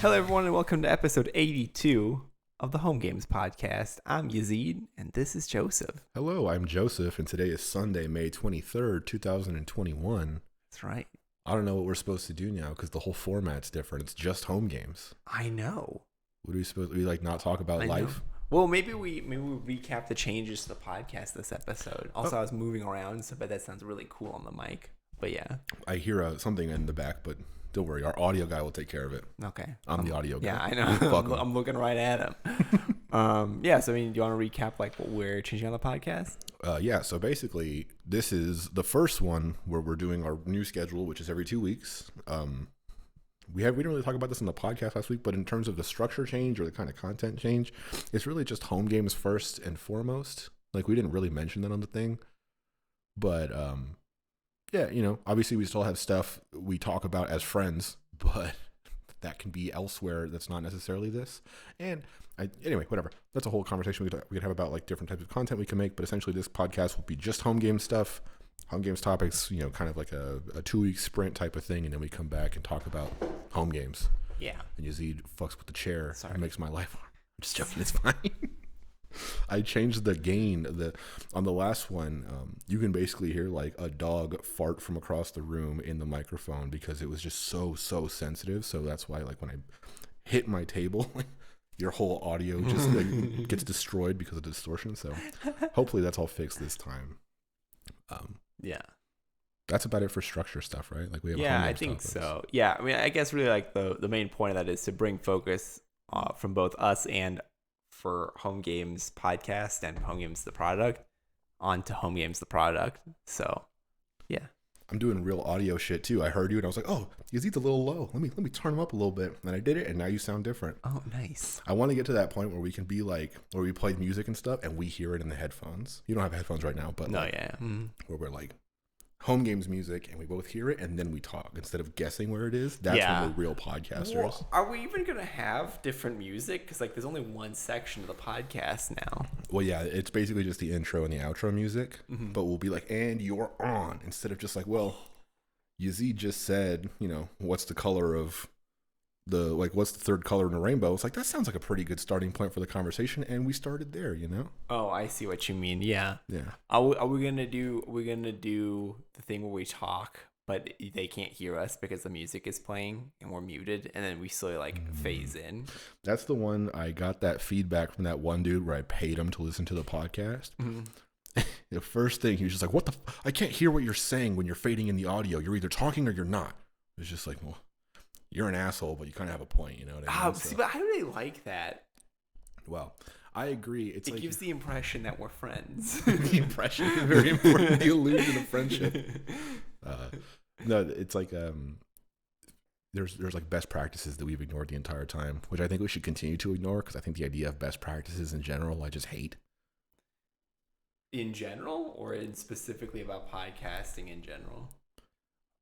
Hello, everyone, and welcome to episode 82 of the Home Games Podcast. I'm Yazeed, and this is Joseph. Hello, I'm Joseph, and today is Sunday, May 23rd, 2021. That's right. I don't know what we're supposed to do now because the whole format's different. It's just home games. I know. What are we supposed to like not talk about life? Well, maybe we recap the changes to the podcast this episode. Also, I was moving around, so but that sounds really cool on the mic. But yeah. I hear something in the back, but don't worry. Our audio guy will take care of it. Okay. I'm the audio guy. Yeah, I know. I'm looking right at him. Yeah, so I mean, do you want to recap like what we're changing on the podcast? Yeah, so basically, this is the first one where we're doing our new schedule, which is every 2 weeks. We didn't really talk about this in the podcast last week, but in terms of the structure change or the kind of content change, it's really just home games first and foremost. Like, we didn't really mention that on the thing. But, yeah, you know, obviously we still have stuff we talk about as friends, but that can be elsewhere that's not necessarily this. And anyway, whatever. That's a whole conversation we could have about like different types of content we can make. But essentially this podcast will be just home game stuff, home games topics, you know, kind of like a 2-week sprint type of thing. And then we come back and talk about home games. Yeah. And Yazeed fucks with the chair. Sorry. And makes my life hard. I'm just joking. It's fine. I changed the gain. On the last one, you can basically hear like a dog fart from across the room in the microphone because it was just so sensitive. So that's why like when I hit my table, your whole audio just like gets destroyed because of the distortion. So hopefully that's all fixed this time. Yeah. That's about it for structure stuff, right? Like we have. Yeah, I think so. Yeah, I mean, I guess really like the main point of that is to bring focus from both us and for Home Games Podcast and Home Games the product onto Home Games the product. So, yeah. I'm doing real audio shit too. I heard you and I was like, "Oh, Yazeed's a little low. Let me turn him up a little bit." And I did it, and now you sound different. Oh, nice. I want to get to that point where we can be like, where we play music and stuff, and we hear it in the headphones. You don't have headphones right now, but no, like, yeah, where we're like home games music, and we both hear it, and then we talk instead of guessing where it is. That's when we're real podcasters. Well, are we even gonna have different music? Because like, there's only one section of the podcast now. Well, yeah, it's basically just the intro and the outro music, but we'll be like, "And you're on," instead of just like, well. Yazeed just said, you know, what's the color of what's the third color in the rainbow? It's like, that sounds like a pretty good starting point for the conversation. And we started there, you know? Oh, I see what you mean. Yeah. Yeah. Are we gonna do the thing where we talk, but they can't hear us because the music is playing and we're muted, and then we slowly like phase in? That's the one I got that feedback from that one dude where I paid him to listen to the podcast. Mm-hmm. The first thing, he was just like, "What the? I can't hear what you're saying when you're fading in the audio. You're either talking or you're not." It's just like, well, you're an asshole, but you kind of have a point, you know what I mean? See, but I really like that. Well, I agree. It like, gives the impression that we're friends. The impression is very important. The illusion of friendship. No, it's like there's like best practices that we've ignored the entire time, which I think we should continue to ignore because I think the idea of best practices in general, I just hate. In general, or in specifically about podcasting in general?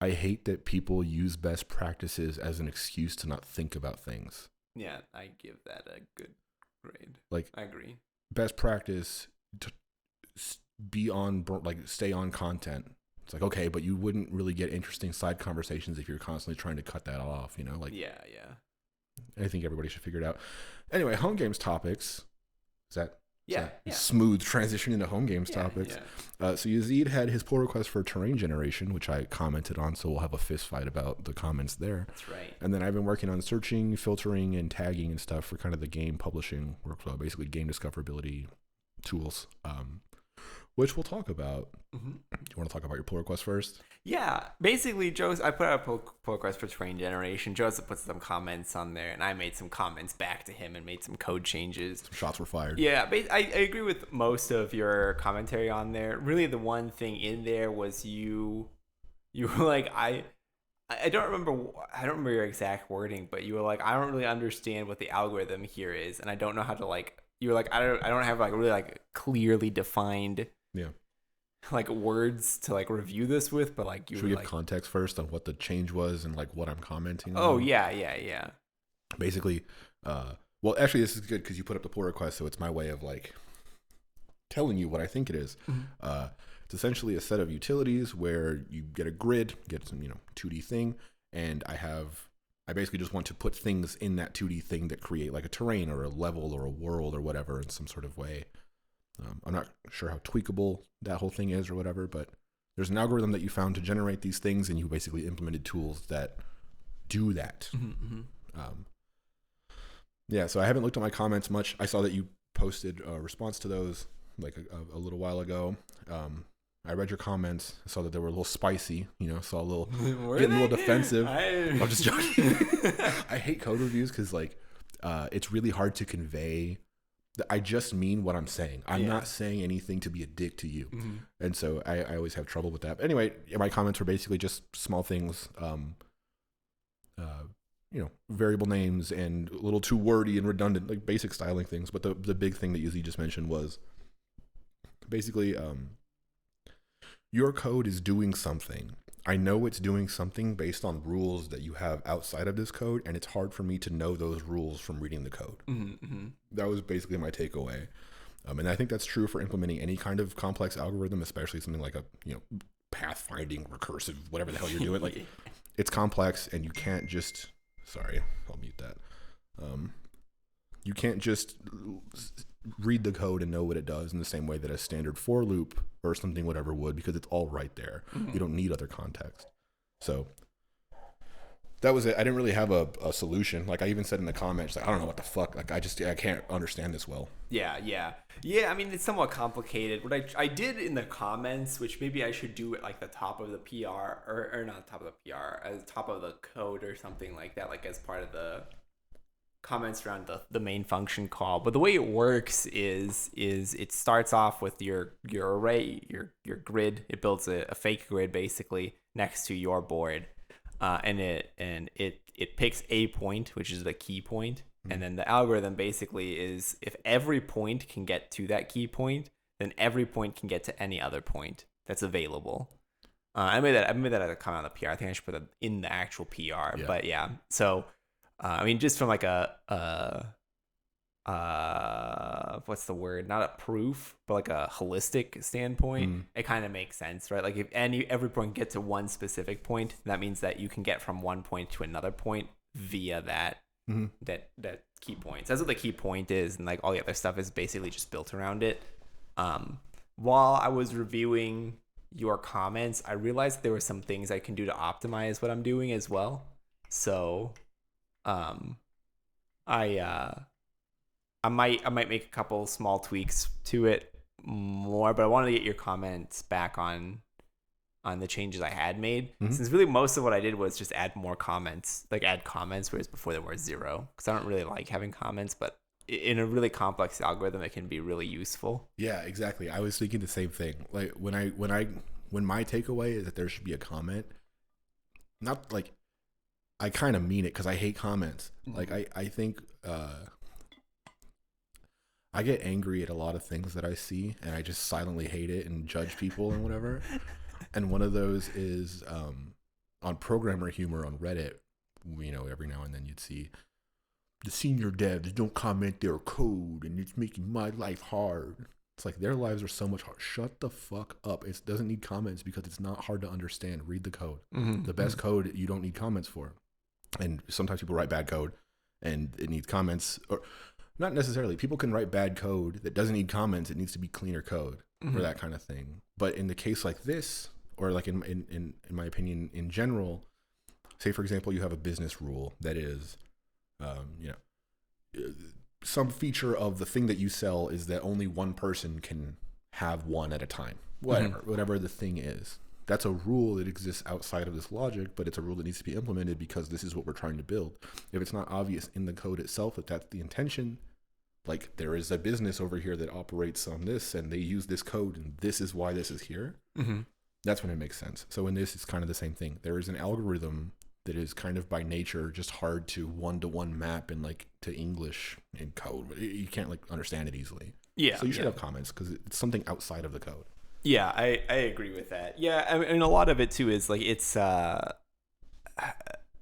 I hate that people use best practices as an excuse to not think about things. Yeah, I give that a good grade. Like, I agree. Best practice to stay on content. It's like, okay, but you wouldn't really get interesting side conversations if you're constantly trying to cut that off, you know? Like, yeah. I think everybody should figure it out. Anyway, home games topics. Is that? Yeah. Smooth transition into home games topics. Yeah. So Yazeed had his pull request for terrain generation, which I commented on, so we'll have a fist fight about the comments there. That's right. And then I've been working on searching, filtering, and tagging and stuff for kind of the game publishing workflow, basically game discoverability tools, which we'll talk about. Mm-hmm. You want to talk about your pull request first? Yeah, basically, I put out a pull request for terrain generation. Joseph put some comments on there, and I made some comments back to him and made some code changes. Some shots were fired. Yeah, I agree with most of your commentary on there. Really, the one thing in there was you were like, I don't remember your exact wording, but you were like, I don't really understand what the algorithm here is, and I don't know how to like. You were like, I don't have like really like clearly defined. Yeah. Like words to like review this with, but like should we give context first on what the change was and like what I'm commenting on? Oh yeah. Basically, well, actually, this is good because you put up the pull request, so it's my way of like telling you what I think it is. Mm-hmm. It's essentially a set of utilities where you get a grid, get some 2D thing, and I have I basically just want to put things in that 2D thing that create like a terrain or a level or a world or whatever in some sort of way. I'm not sure how tweakable that whole thing is or whatever, but there's an algorithm that you found to generate these things, and you basically implemented tools that do that. Yeah, so I haven't looked at my comments much. I saw that you posted a response to those like a little while ago. I read your comments. I saw that they were a little spicy, saw a little, getting a little defensive. I'm just joking. I hate code reviews because like it's really hard to convey. I just mean what I'm saying. I'm not saying anything to be a dick to you. And so I always have trouble with that. But anyway, my comments were basically just small things, variable names and a little too wordy and redundant, like basic styling things. But the big thing that Yazeed just mentioned was basically your code is doing something. I know it's doing something based on rules that you have outside of this code, and it's hard for me to know those rules from reading the code. That was basically my takeaway. And I think that's true for implementing any kind of complex algorithm, especially something like a, pathfinding, recursive, whatever the hell you're doing. Like, it's complex, and you can't just, sorry, I'll mute that. You can't just read the code and know what it does in the same way that a standard for loop or something whatever would, because it's all right there. You don't need other context. So that was it. I didn't really have a solution. Like I even said in the comments, like, I don't know what the fuck. Like I can't understand this well. Yeah. I mean, it's somewhat complicated. What I did in the comments, which maybe I should do at like the top of the PR or not top of the PR, as top of the code or something like that, like as part of the comments around the main function call. But the way it works is it starts off with your array, your grid. It builds a fake grid basically next to your board, and it picks a point, which is the key point, and then the algorithm basically is if every point can get to that key point, then every point can get to any other point that's available. I made that as a comment on the PR. I think I should put that in the actual PR. Yeah. But yeah, so. I mean, just from like what's the word? Not a proof, but like a holistic standpoint, it kind of makes sense, right? Like if every point gets to one specific point, that means that you can get from one point to another point via that key point. So that's what the key point is, and like all the other stuff is basically just built around it. While I was reviewing your comments, I realized there were some things I can do to optimize what I'm doing as well. So I might make a couple small tweaks to it more, but I wanted to get your comments back on the changes I had made, since really most of what I did was just add comments, whereas before there were zero, because I don't really like having comments, but in a really complex algorithm it can be really useful. Yeah, exactly. I was thinking the same thing. Like when my takeaway is that there should be a comment, not like I kind of mean it because I hate comments. Like I think I get angry at a lot of things that I see, and I just silently hate it and judge people and whatever. And one of those is on Programmer Humor on Reddit. Every now and then you'd see the senior devs don't comment their code, and it's making my life hard. It's like their lives are so much hard. Shut the fuck up. It doesn't need comments because it's not hard to understand. Read the code. The best code you don't need comments for. And sometimes people write bad code and it needs comments, or not necessarily. People can write bad code that doesn't need comments. It needs to be cleaner code or that kind of thing. But in the case like this, or like in my opinion, in general, say for example, you have a business rule that is, some feature of the thing that you sell is that only one person can have one at a time, whatever the thing is. That's a rule that exists outside of this logic, but it's a rule that needs to be implemented because this is what we're trying to build. If it's not obvious in the code itself that that's the intention, like there is a business over here that operates on this and they use this code and this is why this is here, that's when it makes sense. So in this, it's kind of the same thing. There is an algorithm that is kind of by nature just hard to one-to-one map and like to English in code. You can't like understand it easily. Yeah. So you should have comments because it's something outside of the code. Yeah, I agree with that. Yeah, I mean, a lot of it too is like it's. I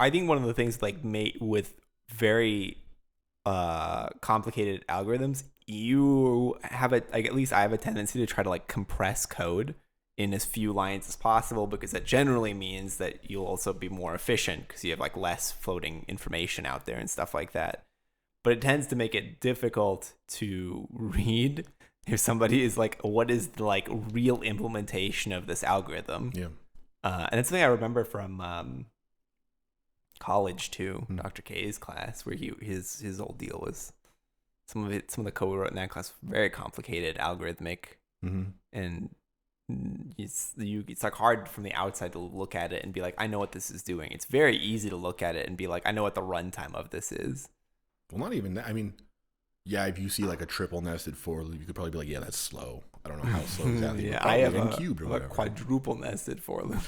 think one of the things like with very complicated algorithms, you have at least I have a tendency to try to like compress code in as few lines as possible, because that generally means that you'll also be more efficient because you have like less floating information out there and stuff like that. But it tends to make it difficult to read if somebody is like, what is the like real implementation of this algorithm? Yeah. And it's something I remember from college too, Dr. K's class, where his whole deal was some of the code we wrote in that class was very complicated, algorithmic, and it's like hard from the outside to look at it and be like, I know what this is doing. It's very easy to look at it and be like, I know what the runtime of this is. Well, not even that. I mean, yeah, if you see like a triple nested for loop, you could probably be like, yeah, that's slow. I don't know how slow exactly. Yeah, I have a quadruple nested for loop.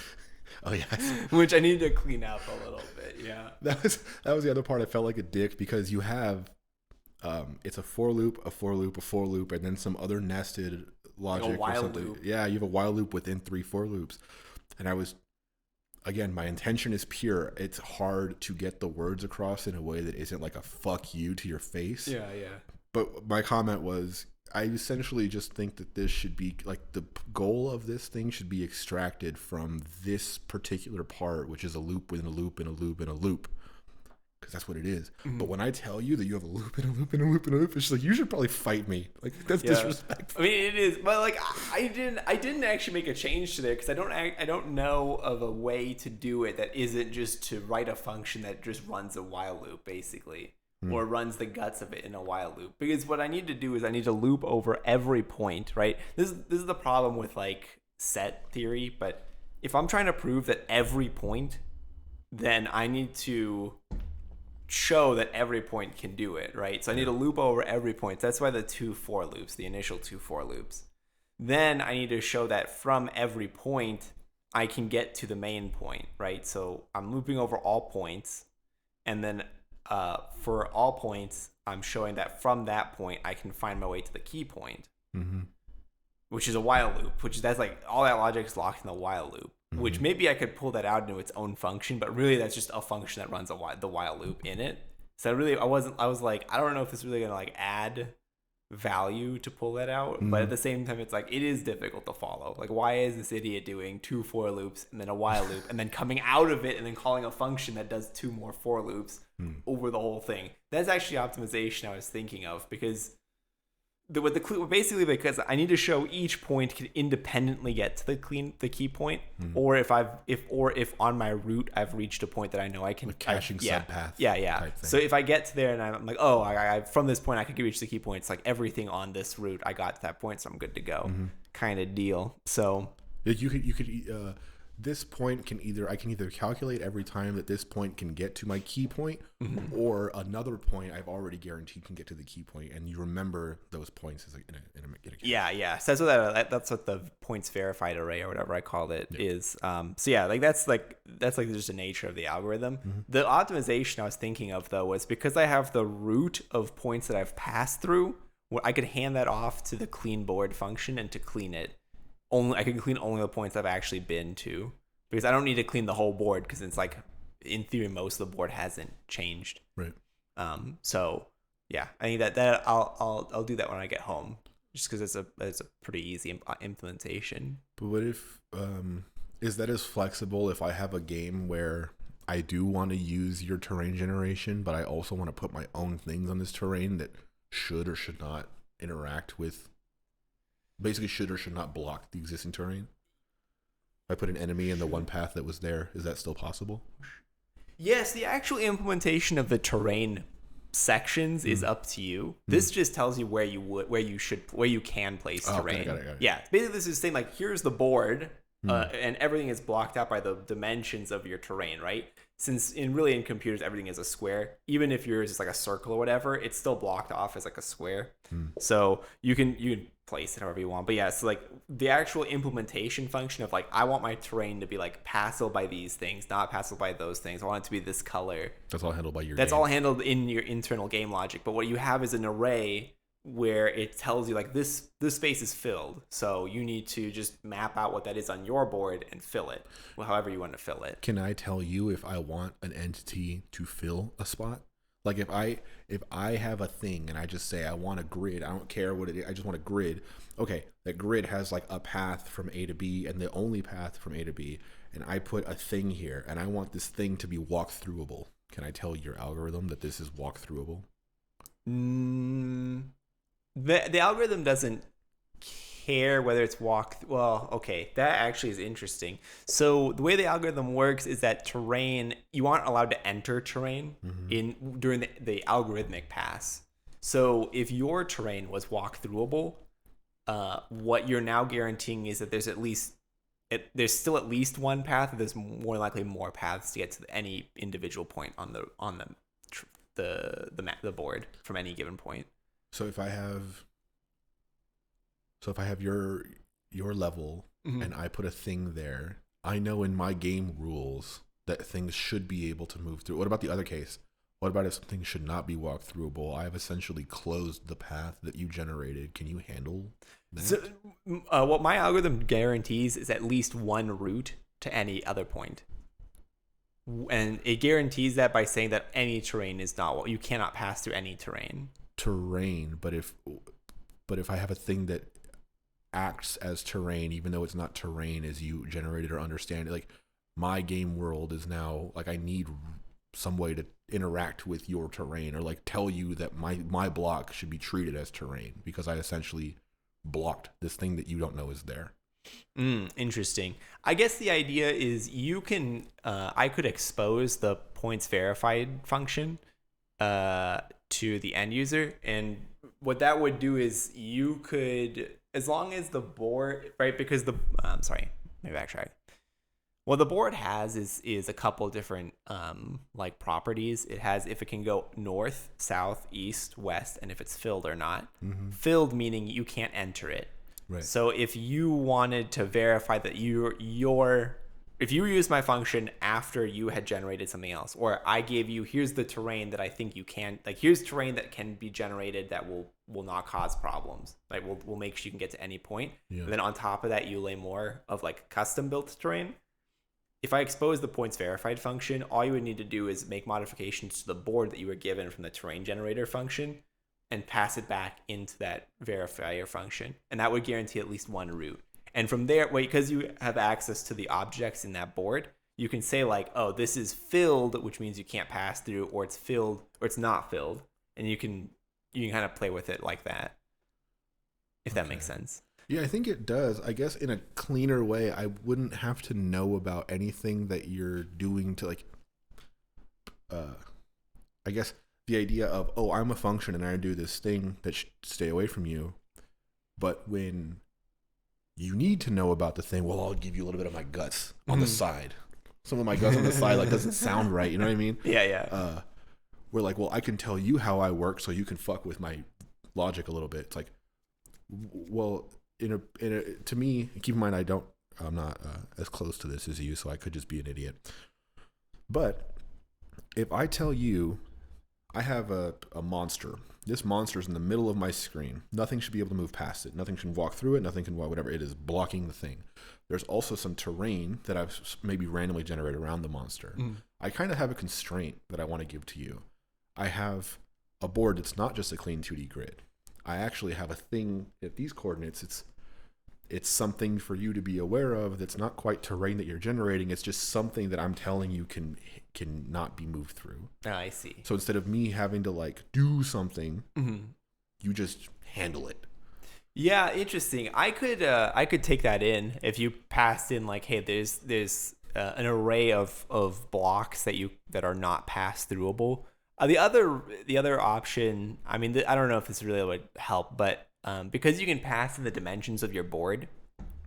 Oh yeah, which I need to clean up a little bit. Yeah, that was the other part. I felt like a dick because you have, it's a for loop, a for loop, a for loop, and then some other nested logic or something. Loop. Yeah, you have a while loop within 3 for loops, and again, my intention is pure. It's hard to get the words across in a way that isn't like a fuck you to your face. Yeah. But my comment was, I essentially just think that this should be like the goal of this thing should be extracted from this particular part, which is a loop within a loop and a loop and a loop. Because that's what it is. But when I tell you that you have a loop and a loop and a loop and a loop, it's just like, you should probably fight me. Like, that's disrespectful. I mean, it is, but like, I didn't actually make a change to there because I don't know of a way to do it that isn't just to write a function that just runs a while loop, basically, or runs the guts of it in a while loop. Because what I need to do is I need to loop over every point, right? This is the problem with like set theory. But if I'm trying to prove that every point, then I need to show that every point can do it, right? So I need to loop over every point. That's why the 2 for loops, the initial 2 for loops. Then I need to show that from every point I can get to the main point, right? So I'm looping over all points, and then for all points I'm showing that from that point I can find my way to the key point, which is a while loop, that's like all that logic is locked in the while loop. Which maybe I could pull that out into its own function, but really that's just a function that runs the while loop in it. So I was like, I don't know if this is really gonna like add value to pull that out, but at the same time it's like, it is difficult to follow. Like, why is this idiot doing 2 for loops and then a while loop and then coming out of it and then calling a function that does 2 more for loops over the whole thing? That's actually optimization I was thinking of, because basically because I need to show each point can independently get to the key point, or if on my route I've reached a point that I know I can, like caching subpath. Yeah. So if I get to there and I'm like, oh, I from this point I could reach the key point. It's like everything on this route I got to that point, so I'm good to go, kind of deal. So you could this point I can either calculate every time that this point can get to my key point, or another point I've already guaranteed can get to the key point, and you remember those points as like in a yeah. So that's what the points verified array or whatever I called it is. So yeah, like that's just the nature of the algorithm. The optimization I was thinking of though was because I have the root of points that I've passed through, where I could hand that off to the clean board function, and to clean it, I can clean only the points I've actually been to, because I don't need to clean the whole board, because it's like, in theory, most of the board hasn't changed. Right. So yeah, I think that I'll do that when I get home, just because it's a pretty easy implementation. But what if is that as flexible if I have a game where I do want to use your terrain generation, but I also want to put my own things on this terrain that should or should not interact with, basically should or should not block the existing terrain? If I put an enemy in the one path that was there, is that still possible? Yes, the actual implementation of the terrain sections is up to you. This just tells you where you can place terrain. Got it. Yeah, basically this is saying like, here's the board, and everything is blocked out by the dimensions of your terrain, right? Since in computers everything is a square, even if yours is like a circle or whatever, it's still blocked off as like a square. So you can place it however you want. But yeah, so like the actual implementation function of like, I want my terrain to be like passable by these things, not passable by those things. I want it to be this color. That's all handled by your That's game. all handled in your internal game logic. But what you have is an array where it tells you like, this space is filled, so you need to just map out what that is on your board and fill it however you want to fill it. Can I tell you if I want an entity to fill a spot? Like if I have a thing and I just say I want a grid, I don't care what it is, I just want a grid. Okay, that grid has like a path from A to B and the only path from A to B, and I put a thing here and I want this thing to be walkthroughable. Can I tell your algorithm that this is walkthroughable? The algorithm doesn't care whether it's well, okay, that actually is interesting. So the way the algorithm works is that terrain, you aren't allowed to enter terrain during the algorithmic pass. So if your terrain was walkthroughable, what you're now guaranteeing is that there's still at least one path, and there's more likely more paths to get to any individual point on the board from any given point. So if I have your level and I put a thing there, I know in my game rules that things should be able to move through. What about the other case? What about if something should not be walkthroughable? I have essentially closed the path that you generated. Can you handle that? So, what my algorithm guarantees is at least one route to any other point. And it guarantees that by saying that any terrain is not, you cannot pass through any terrain. But if I have a thing that acts as terrain, even though it's not terrain as you generated or understand it, like my game world is now like I need some way to interact with your terrain or like tell you that my block should be treated as terrain because I essentially blocked this thing that you don't know is there. Interesting. I guess the idea is you can I could expose the points verified function to the end user, and what that would do is you could, as long as the board, right, because the sorry, maybe backtrack. What the board has is a couple different like properties. It has if it can go north, south, east, west, and if it's filled or not. Filled meaning you can't enter it. Right. So if you wanted to verify that if you used my function after you had generated something else, or I gave you, here's the terrain that I think you can, like here's terrain that can be generated that will not cause problems. Like we'll make sure you can get to any point. Yeah. And then on top of that, you lay more of like custom built terrain. If I expose the points verified function, all you would need to do is make modifications to the board that you were given from the terrain generator function and pass it back into that verifier function. And that would guarantee at least one route. And from there, because you have access to the objects in that board, you can say like, oh, this is filled, which means you can't pass through, or it's filled, or it's not filled. And you can kind of play with it like that, if that makes sense. Yeah, I think it does. I guess in a cleaner way, I wouldn't have to know about anything that you're doing to like, I guess the idea of, oh, I'm a function and I do this thing that should stay away from you. But when you need to know about the thing, well, I'll give you a little bit of my guts on the side. Some of my guts on the side, like, doesn't sound right. You know what I mean? Yeah. We're like, well, I can tell you how I work so you can fuck with my logic a little bit. It's like, well, to me, keep in mind, I'm not as close to this as you, so I could just be an idiot. But if I tell you I have a monster, this monster is in the middle of my screen, nothing should be able to move past it. Nothing can walk through it. Nothing can, whatever, it is blocking the thing. There's also some terrain that I've maybe randomly generated around the monster. I kind of have a constraint that I want to give to you. I have a board that's not just a clean 2D grid. I actually have a thing at these coordinates. It's something for you to be aware of that's not quite terrain that you're generating. It's just something that I'm telling you can not be moved through. Oh, I see. So instead of me having to like do something, you just handle it. Yeah, interesting. I could take that in if you passed in like, hey, there's an array of blocks that are not pass throughable. The other option, I mean, I don't know if this really would help, but because you can pass in the dimensions of your board,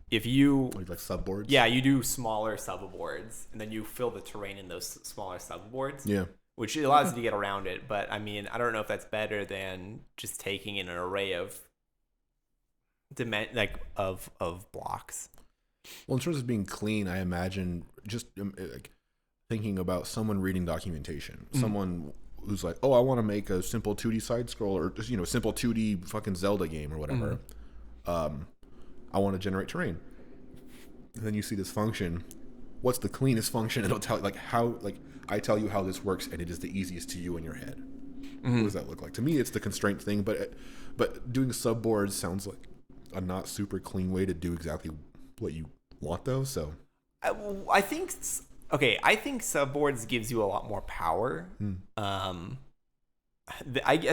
if you like subboards, yeah, you do smaller subboards, and then you fill the terrain in those smaller subboards. Yeah, which allows you to get around it. But I mean, I don't know if that's better than just taking in an array of of blocks. Well, in terms of being clean, I imagine just like thinking about someone reading documentation, someone who's like, oh, I want to make a simple 2D side scroll or just, simple 2D fucking Zelda game or whatever. I want to generate terrain. And then you see this function. What's the cleanest function? It'll tell like how, like I tell you how this works, and it is the easiest to you in your head. What does that look like? To me, it's the constraint thing, but doing subboards sounds like a not super clean way to do exactly what you want, though. So I think I think subboards gives you a lot more power. I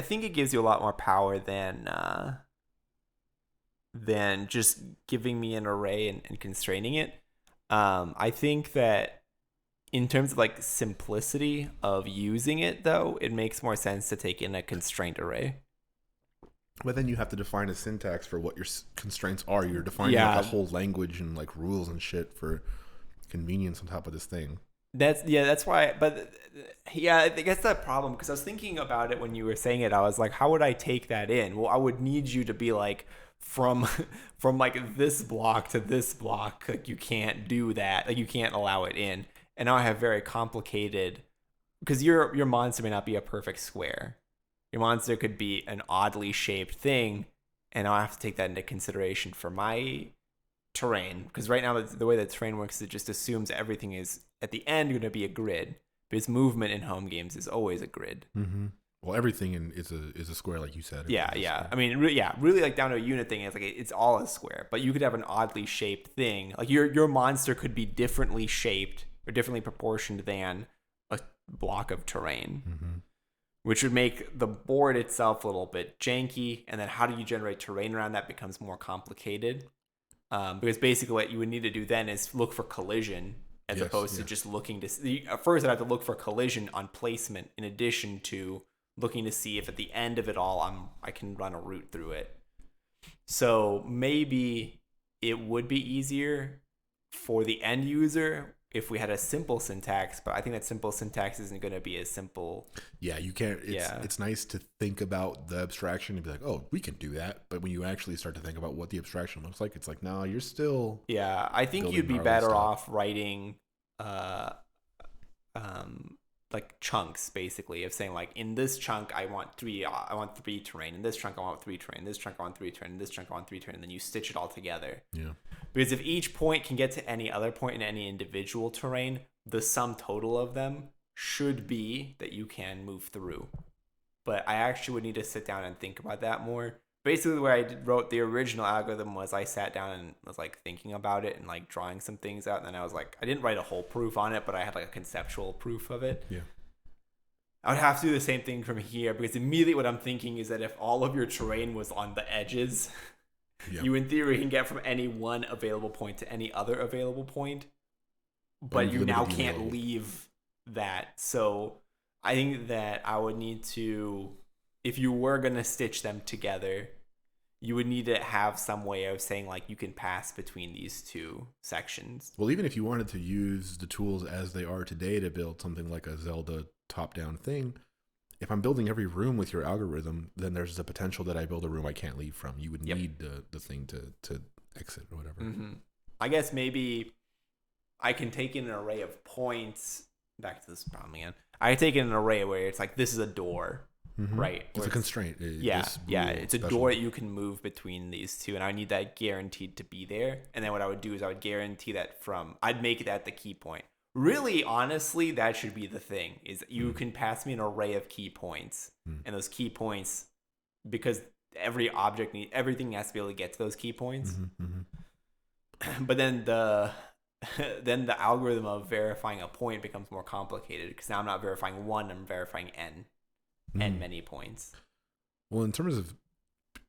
think it gives you a lot more power than just giving me an array and constraining it. I think that in terms of like simplicity of using it, though, it makes more sense to take in a constraint array. But then you have to define a syntax for what your constraints are. You're defining like a whole language and like rules and shit for convenience on top of this thing. That's why. But yeah, I guess that problem, because I was thinking about it when you were saying it. I was like, how would I take that in? Well, I would need you to be like, from like this block to this block, like you can't do that. Like you can't allow it in. And now I have very complicated, because your monster may not be a perfect square. Your monster could be an oddly shaped thing, and I have to take that into consideration for my terrain. Because right now, the way that terrain works is it just assumes everything is, at the end, going to be a grid. Because movement in home games is always a grid. Mm-hmm. Well, everything is a square, like you said. Yeah. I mean, really like down to a unit thing, it's like it's all a square. But you could have an oddly shaped thing. Like your monster could be differently shaped or differently proportioned than a block of terrain. Mm-hmm. Which would make the board itself a little bit janky, and then how do you generate terrain around that becomes more complicated. Because basically what you would need to do then is look for collision as opposed to just looking to see. First, I'd have to look for collision on placement in addition to looking to see if at the end of it all I can run a route through it. So maybe it would be easier for the end user if we had a simple syntax, but I think that simple syntax isn't going to be as simple. Yeah, you can't. It's nice to think about the abstraction and be like, oh, we can do that. But when you actually start to think about what the abstraction looks like, it's like, no, you're still. Yeah, I think you'd be better off writing, like chunks basically of saying like, in this chunk I want three terrain. In this chunk I want three terrain. In this chunk I want three terrain. In this chunk I want three terrain. And then you stitch it all together. Yeah. Because if each point can get to any other point in any individual terrain, the sum total of them should be that you can move through. But I actually would need to sit down and think about that more. Basically, the way I wrote the original algorithm was I sat down and was like thinking about it and like drawing some things out. And then I was like, I didn't write a whole proof on it, but I had like a conceptual proof of it. Yeah. I would have to do the same thing from here, because immediately what I'm thinking is that if all of your terrain was on the edges, you in theory can get from any one available point to any other available point, but you now can't leave that. So I think that I would need to, if you were going to stitch them together, you would need to have some way of saying like you can pass between these two sections. Well, even if you wanted to use the tools as they are today to build something like a Zelda top-down thing, if I'm building every room with your algorithm, then there's the potential that I build a room I can't leave from. You would need the thing to exit or whatever. Mm-hmm. I guess maybe I can take in an array of points. Back to this problem again. I take in an array where it's like, this is a door, right? It's a constraint. It's a door that you can move between these two, and I need that guaranteed to be there. And then what I would do is I would guarantee that I'd make that the key point. Really, honestly, that should be the thing, is you can pass me an array of key points, and those key points, because everything has to be able to get to those key points. But then the algorithm of verifying a point becomes more complicated, because now I'm not verifying one, I'm verifying n many points. Well, in terms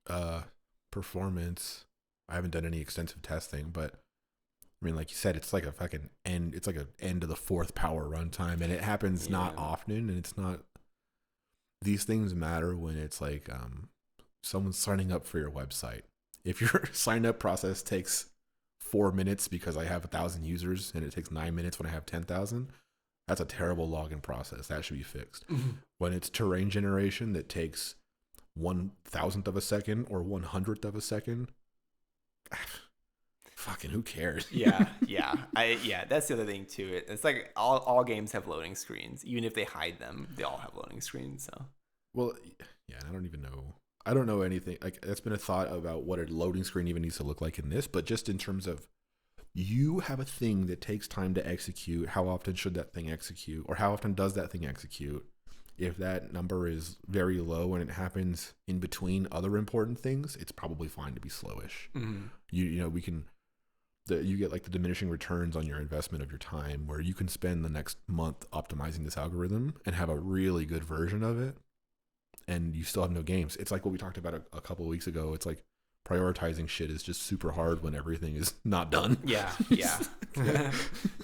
of performance, I haven't done any extensive testing, but I mean, like you said, it's like a fucking end. It's like an end to the fourth power runtime, and it happens not often. And it's not. These things matter when it's like someone's signing up for your website. If your sign up process takes 4 minutes because I have 1,000 users, and it takes 9 minutes when I have 10,000, that's a terrible login process. That should be fixed. When it's terrain generation that takes 1,000th of a second or 100th of a second. Fucking who cares? Yeah. That's the other thing too. It's like all games have loading screens, even if they hide them. They all have loading screens. So, well, yeah. I don't even know. I don't know anything. Like, that's been a thought about what a loading screen even needs to look like in this. But just in terms of, you have a thing that takes time to execute. How often should that thing execute, or how often does that thing execute? If that number is very low and it happens in between other important things, it's probably fine to be slowish. Mm-hmm. You get like the diminishing returns on your investment of your time, where you can spend the next month optimizing this algorithm and have a really good version of it, and you still have no games. It's like what we talked about a couple of weeks ago. It's like prioritizing shit is just super hard when everything is not done. Yeah.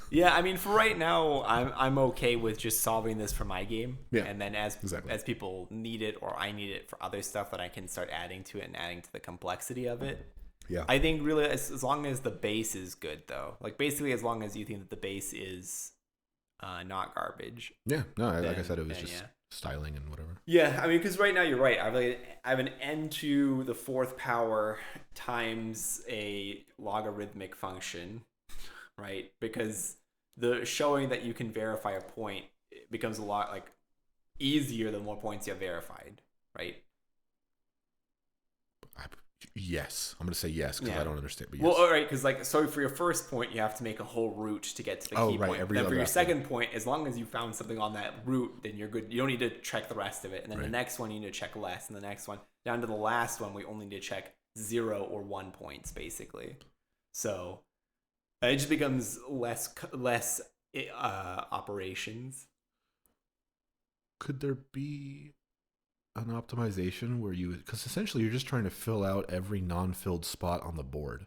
Yeah, I mean, for right now, I'm okay with just solving this for my game. Yeah, and then as exactly. as people need it or I need it for other stuff, that I can start adding to it and adding to the complexity of it. Yeah. I think really as long as the base is good, though, like basically as long as you think that the base is not garbage. Yeah. No, then, like I said, it was just yeah. styling and whatever. Yeah, I mean, because right now you're right. I have an n to the fourth power times a logarithmic function, right? Because the showing that you can verify a point becomes a lot like easier the more points you have verified, right? Yes, I'm gonna say yes because I don't understand. But yes. Well, all right, because like so for your first point, you have to make a whole route to get to the key point. Then for your second point, as long as you found something on that route, then you're good. You don't need to check the rest of it. And then the next one, you need to check less, and the next one down to the last one, we only need to check 0 or 1 points basically. So it just becomes less operations. Could there be an optimization where because essentially you're just trying to fill out every non-filled spot on the board.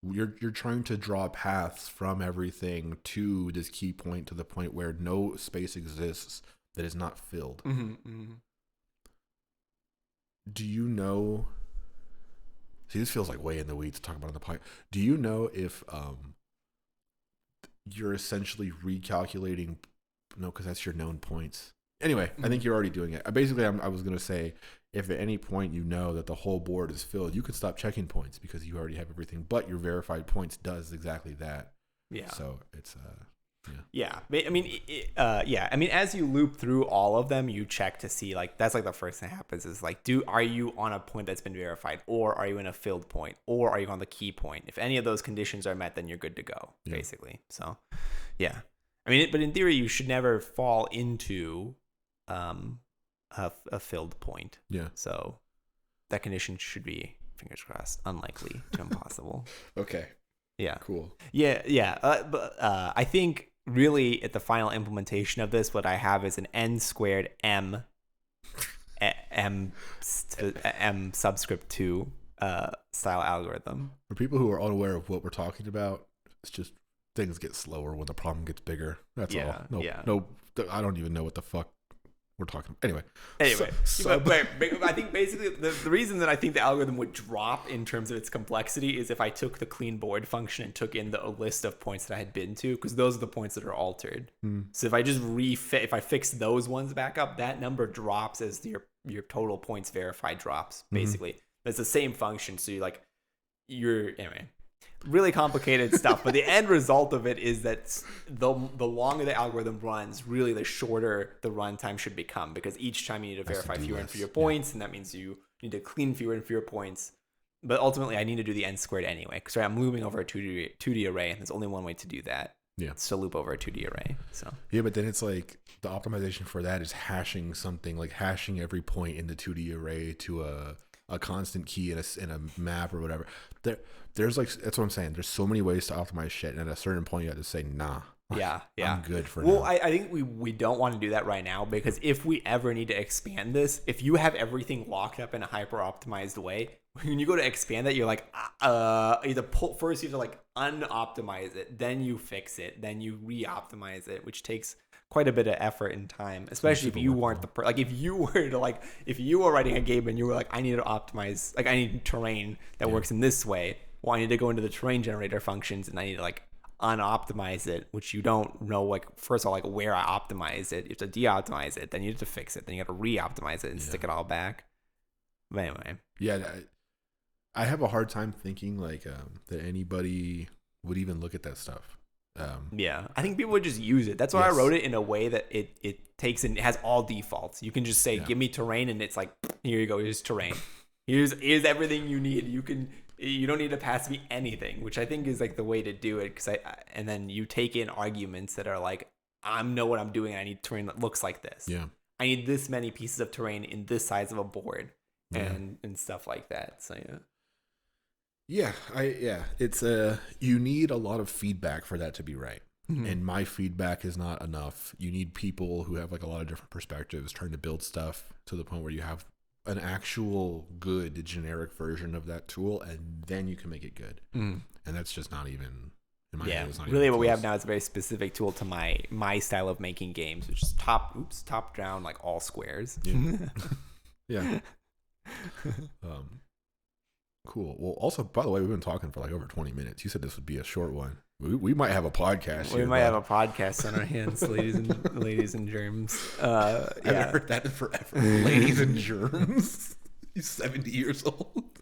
You're trying to draw paths from everything to this key point to the point where no space exists that is not filled. Mm-hmm, mm-hmm. Do you know? See, this feels like way in the weeds to talk about on the podcast. Do you know if you're essentially recalculating? No, because that's your known points. Anyway, I think you're already doing it. Basically, I was going to say, if at any point you know that the whole board is filled, you could stop checking points because you already have everything. But your verified points does exactly that. Yeah. So it's Yeah. I mean, I mean, as you loop through all of them, you check to see like that's like the first thing that happens is like, are you on a point that's been verified, or are you in a filled point, or are you on the key point? If any of those conditions are met, then you're good to go, basically. So, yeah. I mean, but in theory, you should never fall into a filled point. Yeah. So that condition should be, fingers crossed, unlikely to impossible. Okay. Yeah. Cool. Yeah. But I think really at the final implementation of this, what I have is an n squared m subscript 2 style algorithm. For people who are unaware of what we're talking about, it's just things get slower when the problem gets bigger. That's all. No, I don't even know what the fuck we're talking about. Anyway, but I think basically the reason that I think the algorithm would drop in terms of its complexity is if I took the clean board function and took in the list of points that I had been to, because those are the points that are altered. So if I just if I fix those ones back up, that number drops as your total points verified drops. Basically, that's the same function. So anyway. Really complicated stuff, but the end result of it is that the longer the algorithm runs, really the shorter the runtime should become, because each time you need to verify fewer and fewer points, and that means you need to clean fewer and fewer points. But ultimately, I need to do the n squared anyway, because I'm looping over a 2D array, and there's only one way to do that. Yeah, it's to loop over a 2D array. So yeah, but then it's like the optimization for that is hashing something, like hashing every point in the 2D array to a constant key in a map or whatever. There's like, that's what I'm saying. There's so many ways to optimize shit, and at a certain point you have to say, nah. Yeah. I'm good for now. Well, I think we don't want to do that right now, because if we ever need to expand this, if you have everything locked up in a hyper optimized way, when you go to expand that, you're like, either first you have to like unoptimize it, then you fix it, then you re-optimize it, which takes quite a bit of effort and time, especially if you weren't if you were writing a game and you were like, I need to optimize, like I need terrain that works in this way. Well, I need to go into the terrain generator functions and I need to like unoptimize it, which you don't know, like first of all, like where I optimized it. You have to de-optimize it, then you have to fix it, then you have to re-optimize it and stick it all back. But anyway. Yeah, I have a hard time thinking like that anybody would even look at that stuff. I think people would just use it. That's why I wrote it in a way that it takes in, it has all defaults. You can just say, give me terrain, and it's like, here you go, here's terrain. Here's everything you need. You don't need to pass me anything, which I think is like the way to do it. And then you take in arguments that are like, I know what I'm doing, and I need terrain that looks like this. Yeah. I need this many pieces of terrain in this size of a board, Yeah. and stuff like that. So It's you need a lot of feedback for that to be right. Mhm. And my feedback is not enough. You need people who have like a lot of different perspectives trying to build stuff to the point where you have an actual good generic version of that tool, and then you can make it good. And that's just not even in my head. It's not really even what we close. have now is a very specific tool to my style of making games, which is top down, like all squares. Yeah. Cool. Well, also, by the way, we've been talking for like over 20 minutes. You said this would be a short one. We might have a podcast. We might have a podcast on our hands, ladies and germs. I haven't heard that in forever. Ladies and germs. He's 70 years old.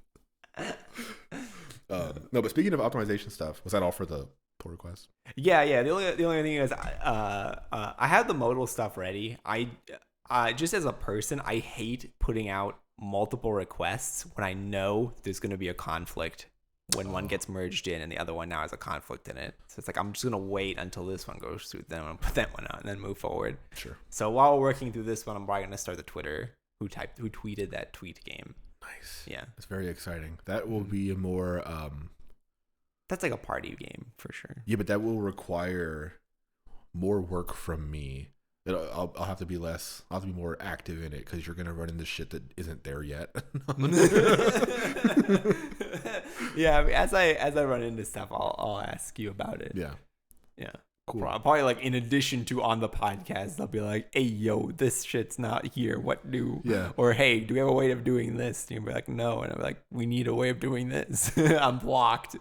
No, but speaking of optimization stuff, was that all for the pull request? Yeah. The only thing is, I have the modal stuff ready. I just as a person, I hate putting out multiple requests when I know there's going to be a conflict when one gets merged in and the other one now has a conflict in it. So it's like, I'm just going to wait until this one goes through, then I'm going to put that one out and then move forward. Sure. So while we're working through this one, I'm probably going to start the Twitter who tweeted that tweet game. Nice. Yeah. It's very exciting. That will be a more that's like a party game for sure. Yeah, but that will require more work from me. I'll have to be less. I'll have to be more active in it because you're gonna run into shit that isn't there yet. Yeah, I mean, as I run into stuff, I'll ask you about it. Yeah. Cool. Probably like in addition to on the podcast, I'll be like, "Hey, yo, this shit's not here. What do?" Yeah. Or, "Hey, do we have a way of doing this?" And you'll be like, "No," and I'm like, "We need a way of doing this." I'm blocked.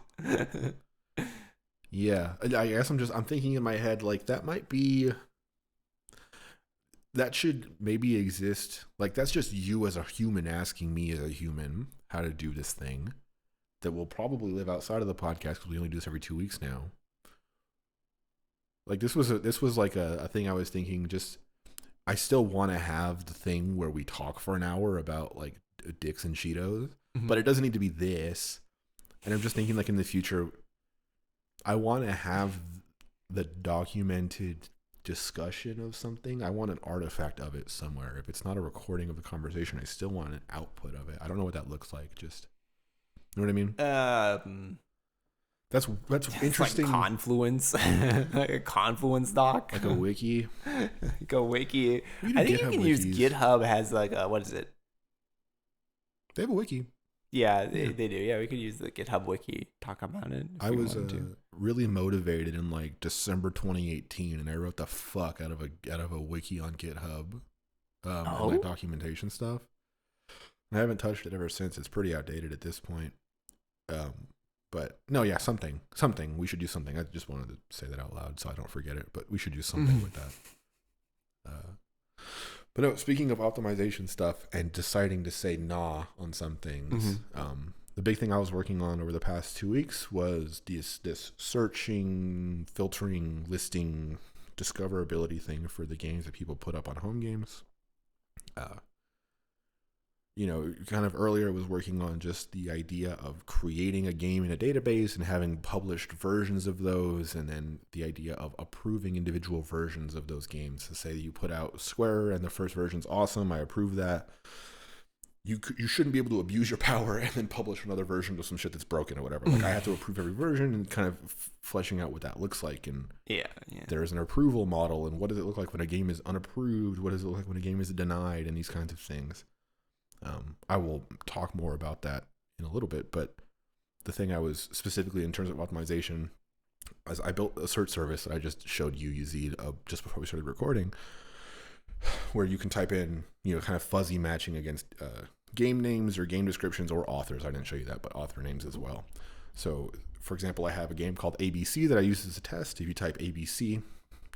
Yeah, I guess I'm thinking in my head like that should maybe exist. Like that's just you as a human asking me as a human how to do this thing that will probably live outside of the podcast because we only do this every 2 weeks now. Like this was like a thing I was thinking. Just I still want to have the thing where we talk for an hour about like dicks and Cheetos, but it doesn't need to be this. And I'm just thinking like in the future, I want to have the documented discussion of something. I want an artifact of it somewhere. If it's not a recording of the conversation, I still want an output of it. I don't know what that looks like. Just, you know what I mean? That's interesting. Like Confluence, like a Confluence doc, like a wiki. Like a wiki. I think you can use GitHub has like a, what is it? They have a wiki. Yeah, they do. Yeah, we could use the GitHub wiki. Talk about it. I was really motivated in like December 2018, and I wrote the fuck out of a wiki on GitHub, and like documentation stuff. I haven't touched it ever since. It's pretty outdated at this point. But no, yeah, something. We should do something. I just wanted to say that out loud so I don't forget it. But we should do something with that. But no, speaking of optimization stuff and deciding to say nah on some things, the big thing I was working on over the past 2 weeks was this searching, filtering, listing, discoverability thing for the games that people put up on home games. Kind of earlier was working on just the idea of creating a game in a database and having published versions of those, and then the idea of approving individual versions of those games. So say you put out Square and the first version's awesome, I approve that. You shouldn't be able to abuse your power and then publish another version of some shit that's broken or whatever. Like I have to approve every version and kind of fleshing out what that looks like. And there's an approval model, and what does it look like when a game is unapproved? What does it look like when a game is denied? And these kinds of things. I will talk more about that in a little bit, but the thing I was specifically in terms of optimization, as I built a search service that I just showed you, Yazeed, just before we started recording, where you can type in, kind of fuzzy matching against game names or game descriptions or authors. I didn't show you that, but author names as well. So, for example, I have a game called ABC that I use as a test. If you type ABC,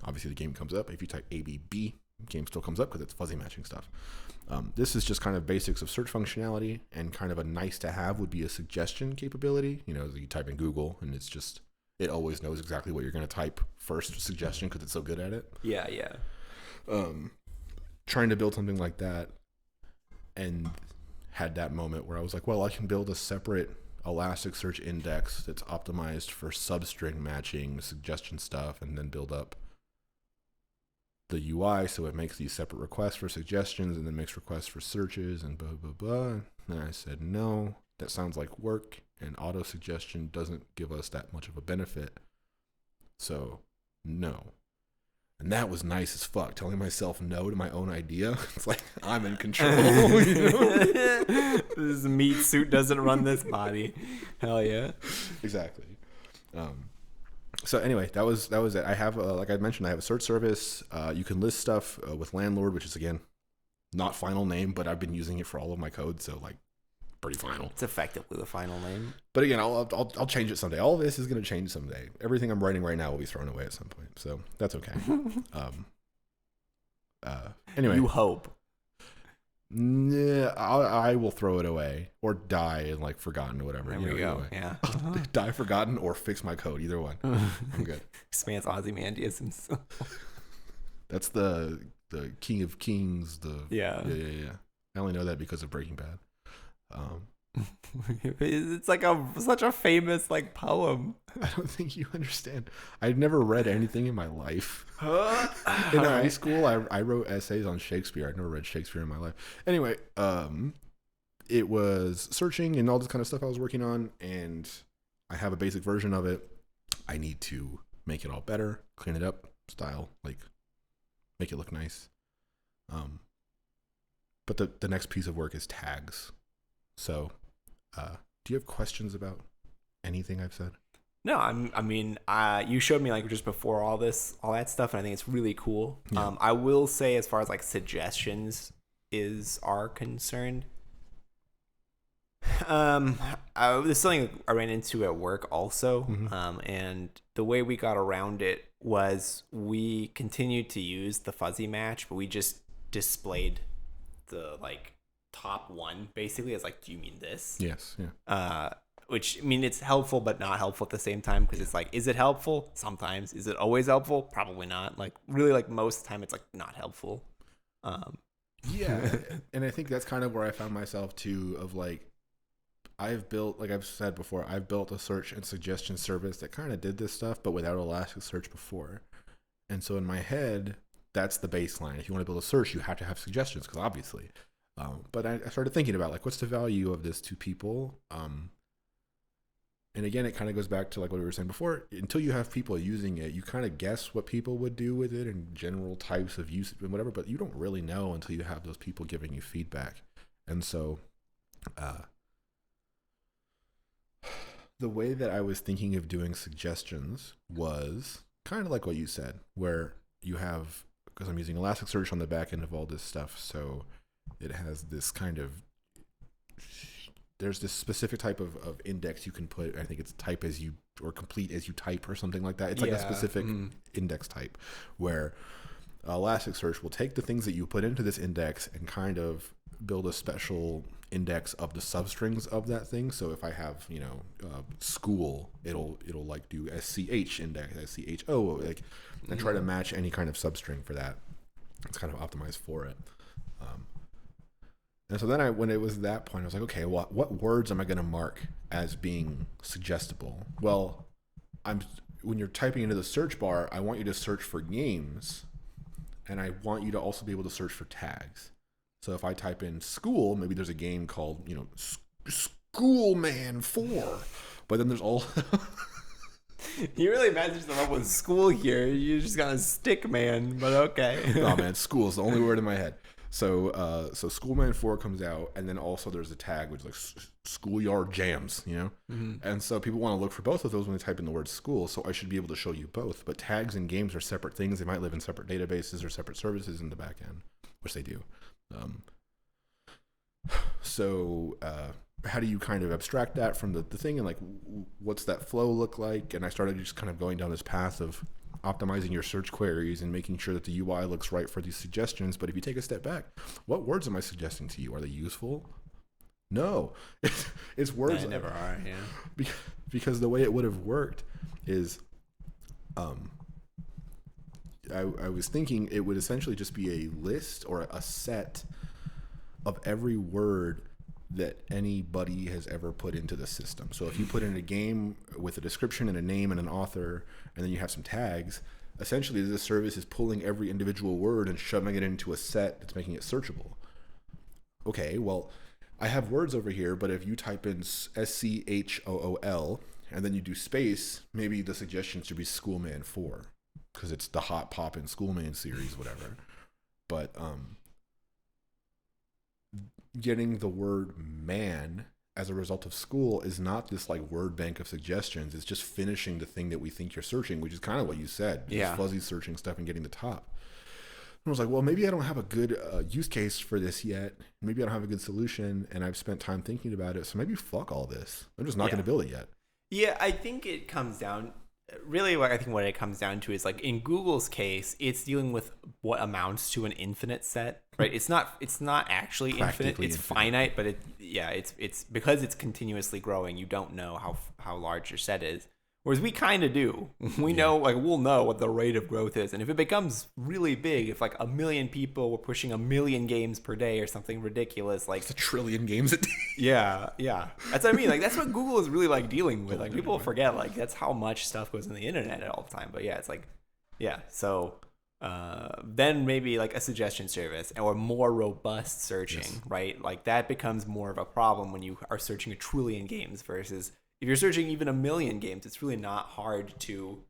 obviously the game comes up. If you type ABB, game still comes up because it's fuzzy matching stuff. This is just kind of basics of search functionality, and kind of a nice to have would be a suggestion capability. You type in Google and it always knows exactly what you're going to type first suggestion because it's so good at it. Yeah. Trying to build something like that, and had that moment where I was like, well, I can build a separate Elasticsearch index that's optimized for substring matching, suggestion stuff, and then build up the UI, so it makes these separate requests for suggestions and then makes requests for searches and blah, blah, blah. And I said, no, that sounds like work, and auto suggestion doesn't give us that much of a benefit. So, no. And that was nice as fuck, telling myself no to my own idea. It's like, I'm in control. You know? This meat suit doesn't run this body. Hell yeah. Exactly. So anyway, that was it. I have, like I mentioned, I have a search service. You can list stuff with Landlord, which is, again, not final name, but I've been using it for all of my code, so like pretty final. It's effectively the final name. But again, I'll change it someday. All of this is going to change someday. Everything I'm writing right now will be thrown away at some point, so that's okay. Anyway, You hope. Nah, I will throw it away or die and like forgotten or whatever. There we go. Yeah. Die forgotten or fix my code. Either one. I'm good. Expands Ozymandias. That's the King of Kings. Yeah. I only know that because of Breaking Bad. It's like such a famous like poem. I don't think you understand. I've never read anything in my life. In high school, I wrote essays on Shakespeare. I'd never read Shakespeare in my life. Anyway, it was searching and all this kind of stuff I was working on, and I have a basic version of it. I need to make it all better, clean it up, style, like make it look nice. But the next piece of work is tags. So, do you have questions about anything I've said? No, I mean, you showed me like just before all that stuff, and I think it's really cool. Yeah. I will say, as far as like suggestions are concerned, this is something I ran into at work also. Mm-hmm. And the way we got around it was we continued to use the fuzzy match, but we just displayed the like top one basically as like, do you mean this? Yes. Yeah. Which, I mean, it's helpful but not helpful at the same time, because it's like, is it helpful? Sometimes. Is it always helpful? Probably not. Like, really, like most of the time it's like not helpful. Yeah. And I think that's kind of where I found myself too, of like, I've built, like I've said before, I've built a search and suggestion service that kind of did this stuff, but without Elasticsearch before. And so in my head, that's the baseline. If you want to build a search, you have to have suggestions, because obviously. But I started thinking about like, what's the value of this to people? And again, it kind of goes back to like what we were saying before. Until you have people using it, you kind of guess what people would do with it and general types of use and whatever, but you don't really know until you have those people giving you feedback. And so the way that I was thinking of doing suggestions was kind of like what you said, where you have, because I'm using Elasticsearch on the back end of all this stuff, so it has this kind of, there's this specific type of index you can put. I think it's type as you, or complete as you type, or something like that. It's like a specific index type, where Elasticsearch will take the things that you put into this index and kind of build a special index of the substrings of that thing. So if I have, school, it'll like do SCH index, SCHO, like, and try to match any kind of substring for that. It's kind of optimized for it. And so then when it was that point, I was like, okay, what words am I going to mark as being suggestible? Well, when you're typing into the search bar, I want you to search for games, and I want you to also be able to search for tags. So if I type in school, maybe there's a game called, Schoolman 4, but then there's all... You really matched them up with school here. You just got a stick man, but okay. No, man, school is the only word in my head. So Schoolman 4 comes out, and then also there's a tag which is like schoolyard jams, Mm-hmm. And so people want to look for both of those when they type in the word school, so I should be able to show you both. But tags and games are separate things. They might live in separate databases or separate services in the back end, which they do. So how do you kind of abstract that from the thing, and like what's that flow look like? And I started just kind of going down this path of optimizing your search queries and making sure that the UI looks right for these suggestions. But if you take a step back, what words am I suggesting to you? Are they useful? No, it's words. They never are. Yeah. Because the way it would have worked is, I was thinking it would essentially just be a list or a set of every word that anybody has ever put into the system. So if you put in a game with a description and a name and an author, and then you have some tags, essentially this service is pulling every individual word and shoving it into a set that's making it searchable. Okay, well, I have words over here, but if you type in SCHOOL and then you do space, maybe the suggestion should be Schoolman 4 because it's the hot pop in Schoolman series, whatever. But getting the word man as a result of school is not this like word bank of suggestions. It's just finishing the thing that we think you're searching, which is kind of what you said. Yeah. Just fuzzy searching stuff and getting the top. And I was like, well, maybe I don't have a good use case for this yet. Maybe I don't have a good solution, and I've spent time thinking about it. So maybe fuck all this. I'm just not going to build it yet. Yeah, I think it comes down really what it comes down to is like in Google's case, it's dealing with what amounts to an infinite set, right? It's not actually infinite. It's finite, but it's because it's continuously growing. You don't know how large your set is. Whereas we kind of do. We know, like, we'll know what the rate of growth is. And if it becomes really big, if like 1 million people were pushing 1 million games per day or something ridiculous, like it's 1 trillion games a day. Yeah. That's what I mean. Like, that's what Google is really like dealing with. Like, people forget, like, that's how much stuff goes in the internet all the time. But yeah, it's like, yeah. So then maybe like a suggestion service or more robust searching, right? Like that becomes more of a problem when you are searching 1 trillion games versus if you're searching even 1 million games. It's really not hard to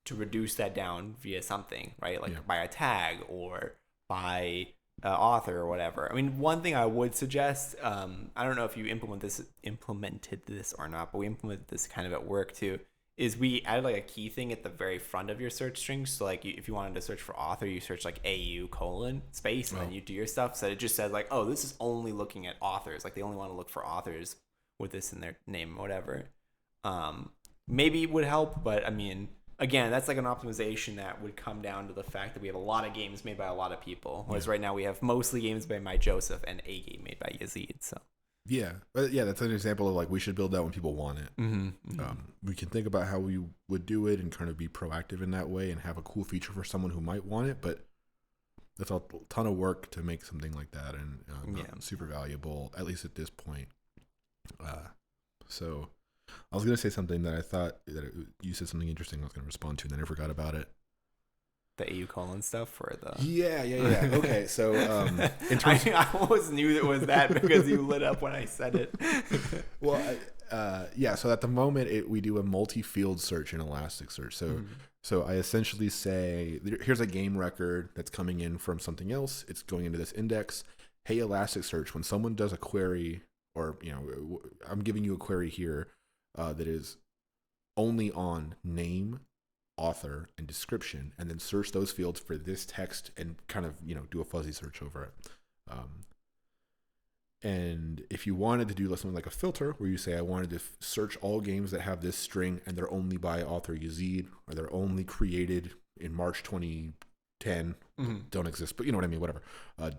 reduce that down via something, right? Like by a tag or by author or whatever. I mean, one thing I would suggest, I don't know if you implemented this or not, but we implemented this kind of at work too, is we added like a key thing at the very front of your search string. So like if you wanted to search for author, you search like AU:space and then you do your stuff. So it just says like, oh, this is only looking at authors. Like they only want to look for authors with this in their name or whatever. Maybe it would help, but I mean, again, that's like an optimization that would come down to the fact that we have a lot of games made by a lot of people. Whereas right now we have mostly games by my Joseph and a game made by Yazeed. So that's an example of like we should build that when people want it. We can think about how we would do it and kind of be proactive in that way and have a cool feature for someone who might want it, but that's a ton of work to make something like that and super valuable, at least at this point. So I was going to say something that I thought that you said something interesting I was going to respond to, and then I forgot about it. The AU: stuff or the... Yeah. Okay, so in terms I almost knew it was that because you lit up when I said it. Well, so at the moment we do a multi-field search in Elasticsearch. So I essentially say, here's a game record that's coming in from something else. It's going into this index. Hey, Elasticsearch, when someone does a query, or I'm giving you a query here that is only on name, author, and description, and then search those fields for this text and kind of do a fuzzy search over it. And if you wanted to do something like a filter where you say I wanted to search all games that have this string and they're only by author Yazeed, or they're only created in March 2010, don't exist, but you know what I mean, whatever,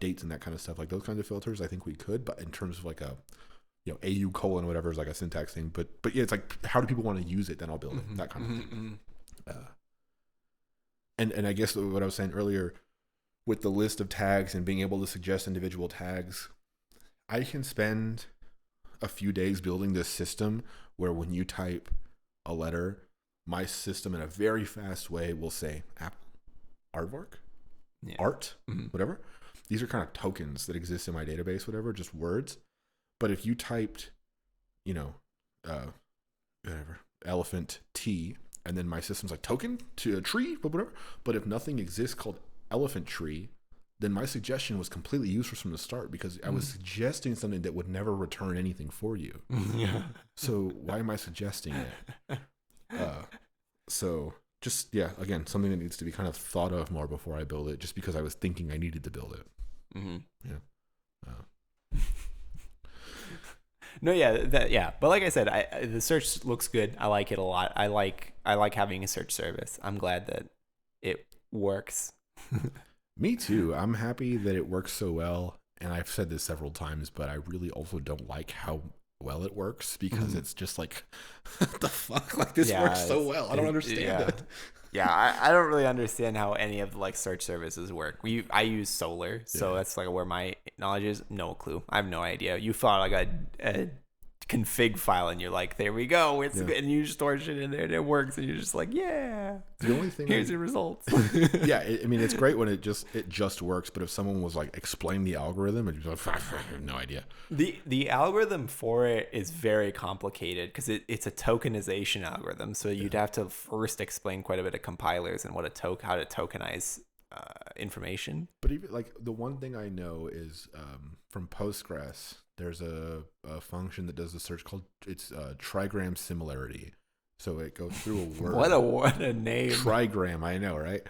dates and that kind of stuff, like those kinds of filters, I think we could. But in terms of like a AU: whatever is like a syntax thing, but yeah, it's like how do people want to use it, then I'll build it, that kind of thing. And I guess what I was saying earlier with the list of tags and being able to suggest individual tags, I can spend a few days building this system where when you type a letter, my system in a very fast way will say Apple, aardvark, art, whatever. These are kind of tokens that exist in my database, whatever, just words. But if you typed, whatever, elephant T, and then my system's like token to a tree, but whatever. But if nothing exists called elephant tree, then my suggestion was completely useless from the start because I was suggesting something that would never return anything for you. So why am I suggesting it? So just, again, something that needs to be kind of thought of more before I build it, just because I was thinking I needed to build it. But like I said, the search looks good. I like it a lot. I like having a search service. I'm glad that it works. Me too. I'm happy that it works so well, and I've said this several times, but I really also don't like how well it works because it's just like, what the fuck? Like this works so well. I don't understand it. I don't really understand how any of the like search services work. I use Solar, so that's like where my knowledge is. No clue. I have no idea. You fill out like a config file, and you're like, there we go, it's Yeah. good, and you just store shit in there and it works, and you're just like, yeah, The only thing here's your results. yeah, I mean, it's great when it just works. But if someone was like, explain the algorithm, and you're like, I have no idea. The algorithm for it is very complicated because it's a tokenization algorithm. So you'd have to first explain quite a bit of compilers and what how to tokenize information. But even like the one thing I know is from Postgres, there's a function that does the search called trigram similarity. So it goes through a word. What a name. Trigram, I know, right?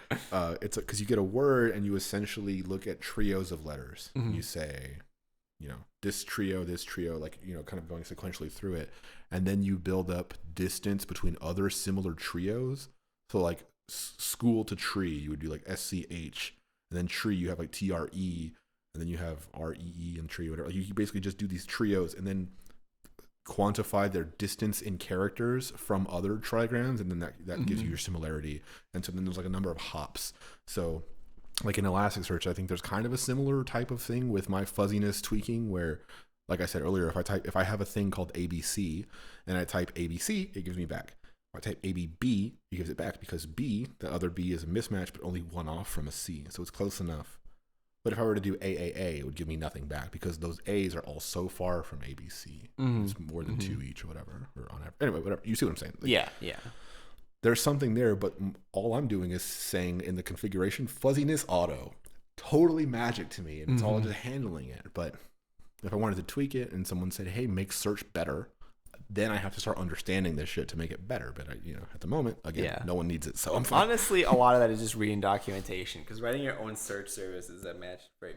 It's because you get a word and you essentially look at trios of letters. Mm-hmm. You say, this trio, like, kind of going sequentially through it. And then you build up distance between other similar trios. So like school to tree, you would do like SCH. And then tree, you have like TRE. And then you have REE and tree, whatever. Like you basically just do these trios and then quantify their distance in characters from other trigrams, and then that gives you your similarity. And so then there's like a number of hops. So like in Elasticsearch, I think there's kind of a similar type of thing with my fuzziness tweaking where, like I said earlier, if I have a thing called ABC and I type ABC, it gives me back. If I type ABB, it gives it back because B, the other B, is a mismatch, but only one off from a C. So it's close enough. But if I were to do AAA, it would give me nothing back because those A's are all so far from ABC. It's more than two each or whatever. Or on average. Anyway, whatever. You see what I'm saying? Like, Yeah. There's something there, but all I'm doing is saying in the configuration, fuzziness auto. Totally magic to me, and it's all just handling it. But if I wanted to tweak it and someone said, hey, make search better, then I have to start understanding this shit to make it better. But at the moment, again, no one needs it, so I'm fine. Honestly, a lot of that is just reading documentation because writing your own search services that match very,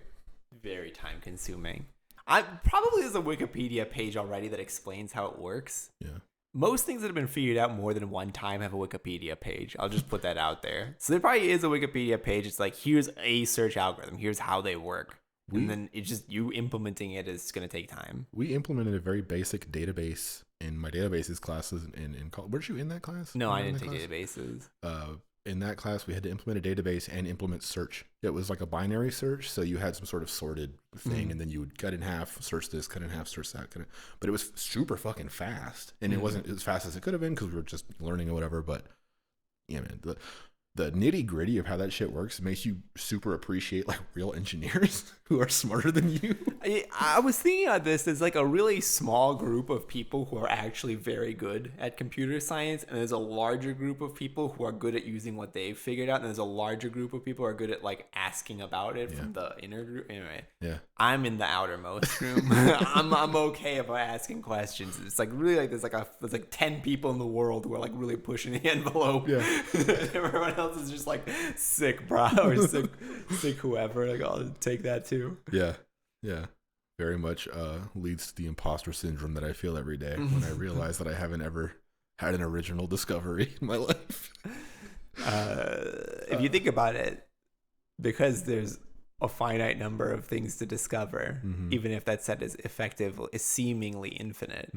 very time consuming. Probably there's a Wikipedia page already that explains how it works. Yeah. Most things that have been figured out more than one time have a Wikipedia page. I'll just put that out there. So there probably is a Wikipedia page. It's like, here's a search algorithm. Here's how they work. And then it's just you implementing it is going to take time. We implemented a very basic database in my databases classes in college. Weren't you in that class? No, I didn't take databases. In that class, we had to implement a database and implement search. It was like a binary search, so you had some sort of sorted thing, and then you would cut in half, search this, cut in half, search that. But it was super fucking fast, and it wasn't as fast as it could have been because we were just learning or whatever. But yeah, man, the nitty gritty of how that shit works makes you super appreciate like real engineers who are smarter than you. I was thinking of this as like a really small group of people who are actually very good at computer science, and there's a larger group of people who are good at using what they've figured out, and there's a larger group of people who are good at like asking about it from the inner group. Anyway, I'm in the outermost room. I'm okay about asking questions. It's like really like there's like 10 people in the world who are like really pushing the envelope. Yeah. Everyone else is just like sick bro or sick whoever. Like I'll take that too. Yeah. Very much leads to the imposter syndrome that I feel every day when I realize that I haven't ever had an original discovery in my life. If you think about it, because there's a finite number of things to discover, even if that set is effective, is seemingly infinite.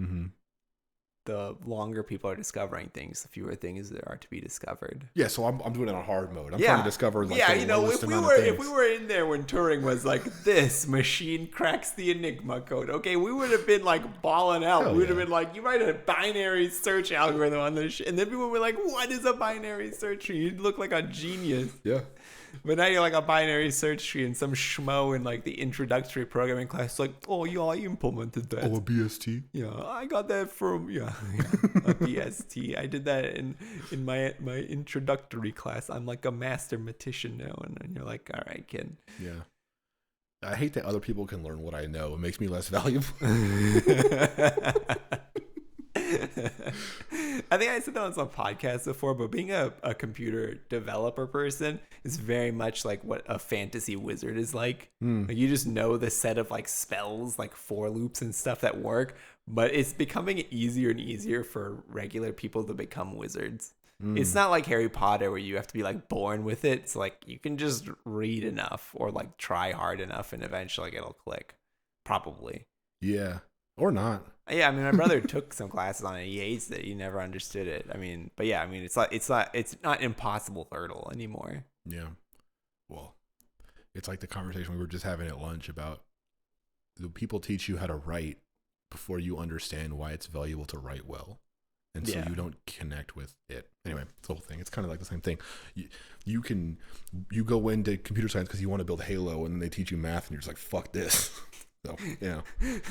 The longer people are discovering things, the fewer things there are to be discovered. Yeah, so I'm doing it on hard mode. I'm trying to discover like if we were in there when Turing was like, this machine cracks the Enigma code, okay, we would have been like balling out. We would have been like, you write a binary search algorithm on this shit, and then people were like, what is a binary search tree? You'd look like a genius. Yeah. But now you're like a binary search tree, and some schmo in like the introductory programming class is like, oh yeah, I implemented that. Oh, a BST? Yeah, I got that from a BST. I did that in my introductory class. I'm like a mathematician now, and you're like, all right, kid. Yeah. I hate that other people can learn what I know. It makes me less valuable. I think I said that on some podcast before, but being a computer developer person is very much like what a fantasy wizard is like. Like you just know the set of like spells, like for loops and stuff that work, but it's becoming easier and easier for regular people to become wizards. It's not like Harry Potter where you have to be like born with it. It's like you can just read enough or like try hard enough and eventually it'll click. Probably. Yeah. Or not. Yeah, I mean, my brother took some classes on Yazeed that he never understood it. I mean, but yeah, I mean, it's not impossible hurdle anymore. Yeah. Well, it's like the conversation we were just having at lunch about the people teach you how to write before you understand why it's valuable to write well. And so you don't connect with it. Anyway, it's the whole thing. It's kind of like the same thing. You go into computer science because you want to build Halo, and then they teach you math, and you're just like, fuck this. So, yeah.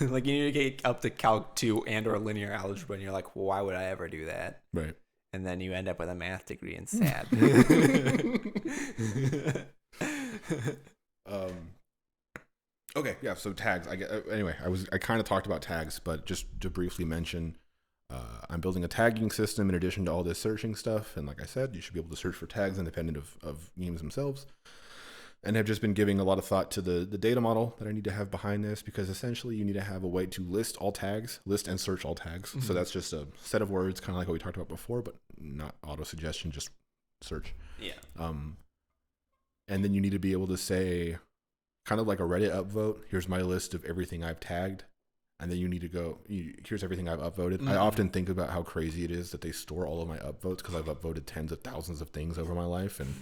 Like, you need to get up to Calc 2 and or linear algebra, and you're like, well, why would I ever do that? Right. And then you end up with a math degree and sad. Okay, yeah, so tags. Anyway, I kind of talked about tags, but just to briefly mention, I'm building a tagging system in addition to all this searching stuff. And like I said, you should be able to search for tags independent of games themselves. And have just been giving a lot of thought to the data model that I need to have behind this, because essentially you need to have a way to list and search all tags. Mm-hmm. So that's just a set of words, kind of like what we talked about before, but not auto suggestion, just search. Yeah. And then you need to be able to say, kind of like a Reddit upvote, here's my list of everything I've tagged. And then you need to go, here's everything I've upvoted. Mm-hmm. I often think about how crazy it is that they store all of my upvotes, because I've upvoted tens of thousands of things over my life. And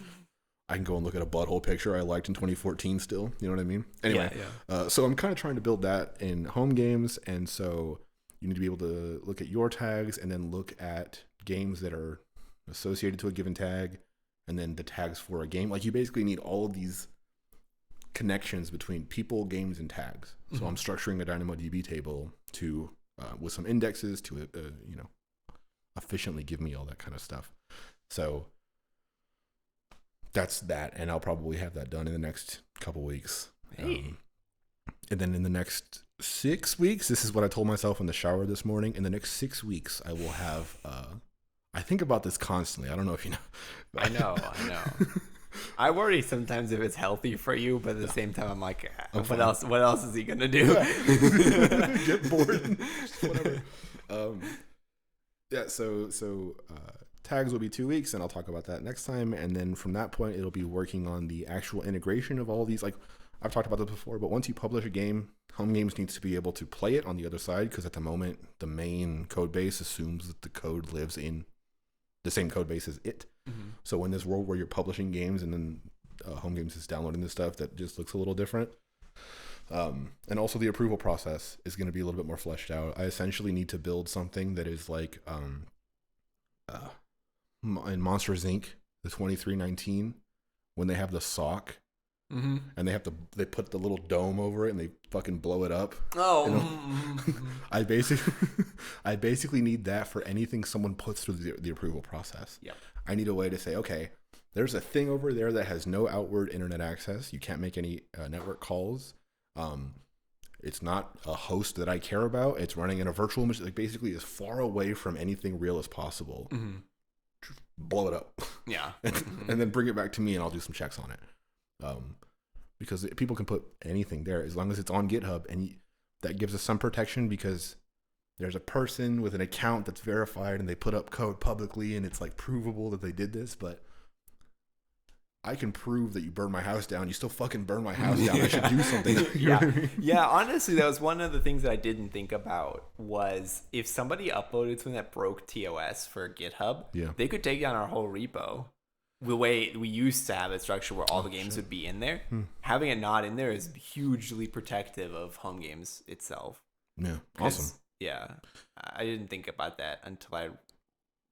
I can go and look at a butthole picture I liked in 2014 still. You know what I mean? Anyway, so I'm kind of trying to build that in home games. And so you need to be able to look at your tags and then look at games that are associated to a given tag, and then the tags for a game. Like, you basically need all of these connections between people, games, and tags. So I'm structuring a DynamoDB table to with some indexes to efficiently give me all that kind of stuff. So that's that, and I'll probably have that done in the next couple weeks. And then in the next 6 weeks, this is what I told myself in the shower this morning. In the next 6 weeks, I will have. I think about this constantly. I don't know if you know. I know. I worry sometimes if it's healthy for you, but at the same time, I'm like, what else is he gonna do? Get bored. Whatever. So tags will be 2 weeks, and I'll talk about that next time. And then from that point, it'll be working on the actual integration of all these. Like, I've talked about this before, but once you publish a game, Home Games needs to be able to play it on the other side, because at the moment, the main code base assumes that the code lives in the same code base as it. Mm-hmm. So in this world where you're publishing games and then Home Games is downloading this stuff, that just looks a little different. And also the approval process is going to be a little bit more fleshed out. I essentially need to build something that is like in Monsters Inc., the 2319, when they have the sock. Mm-hmm. And they put the little dome over it and they fucking blow it up. I basically need that for anything someone puts through the approval process. Yeah. I need a way to say, okay, there's a thing over there that has no outward internet access. You can't make any network calls. It's not a host that I care about. It's running in a virtual machine, like basically as far away from anything real as possible. Mm-hmm. Blow it up. Yeah. And then bring it back to me and I'll do some checks on it. Because people can put anything there as long as it's on GitHub, and that gives us some protection, because there's a person with an account that's verified and they put up code publicly and it's like provable that they did this. But I can prove that you burned my house down. You still fucking burn my house down. I should do something. Yeah. Honestly, that was one of the things that I didn't think about, was if somebody uploaded something that broke TOS for GitHub, they could take down our whole repo. The way we used to have a structure where all the games would be in there, having it not in there is hugely protective of Home Games itself. Yeah, awesome. Yeah, I didn't think about that until I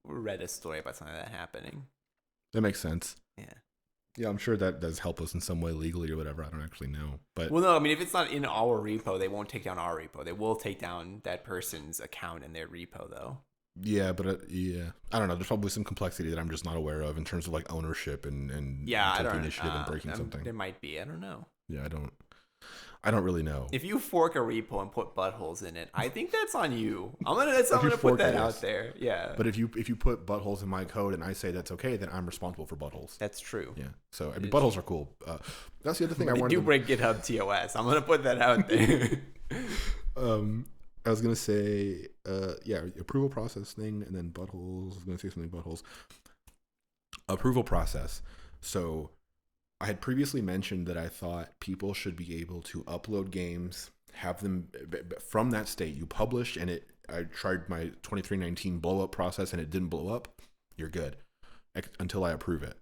read a story about something like that happening. That makes sense. Yeah, I'm sure that does help us in some way legally or whatever. I don't actually know. But well, no, I mean, if it's not in our repo, they won't take down our repo. They will take down that person's account in their repo, though. Yeah, but I don't know. There's probably some complexity that I'm just not aware of in terms of like ownership and initiative and breaking something. There might be. I don't know. Yeah, I don't really know. If you fork a repo and put buttholes in it, I think that's on you. I'm gonna put that out there. Yeah. But if you put buttholes in my code and I say that's okay, then I'm responsible for buttholes. That's true. Yeah. So I mean, buttholes are cool. That's the other thing I wanted. You break GitHub TOS. I'm gonna put that out there. I was gonna say, approval process thing, and then buttholes. I was gonna say something buttholes. Approval process. So, I had previously mentioned that I thought people should be able to upload games, have them from that state. You publish, and I tried my 2319 blow up process, and it didn't blow up. You're good until I approve it.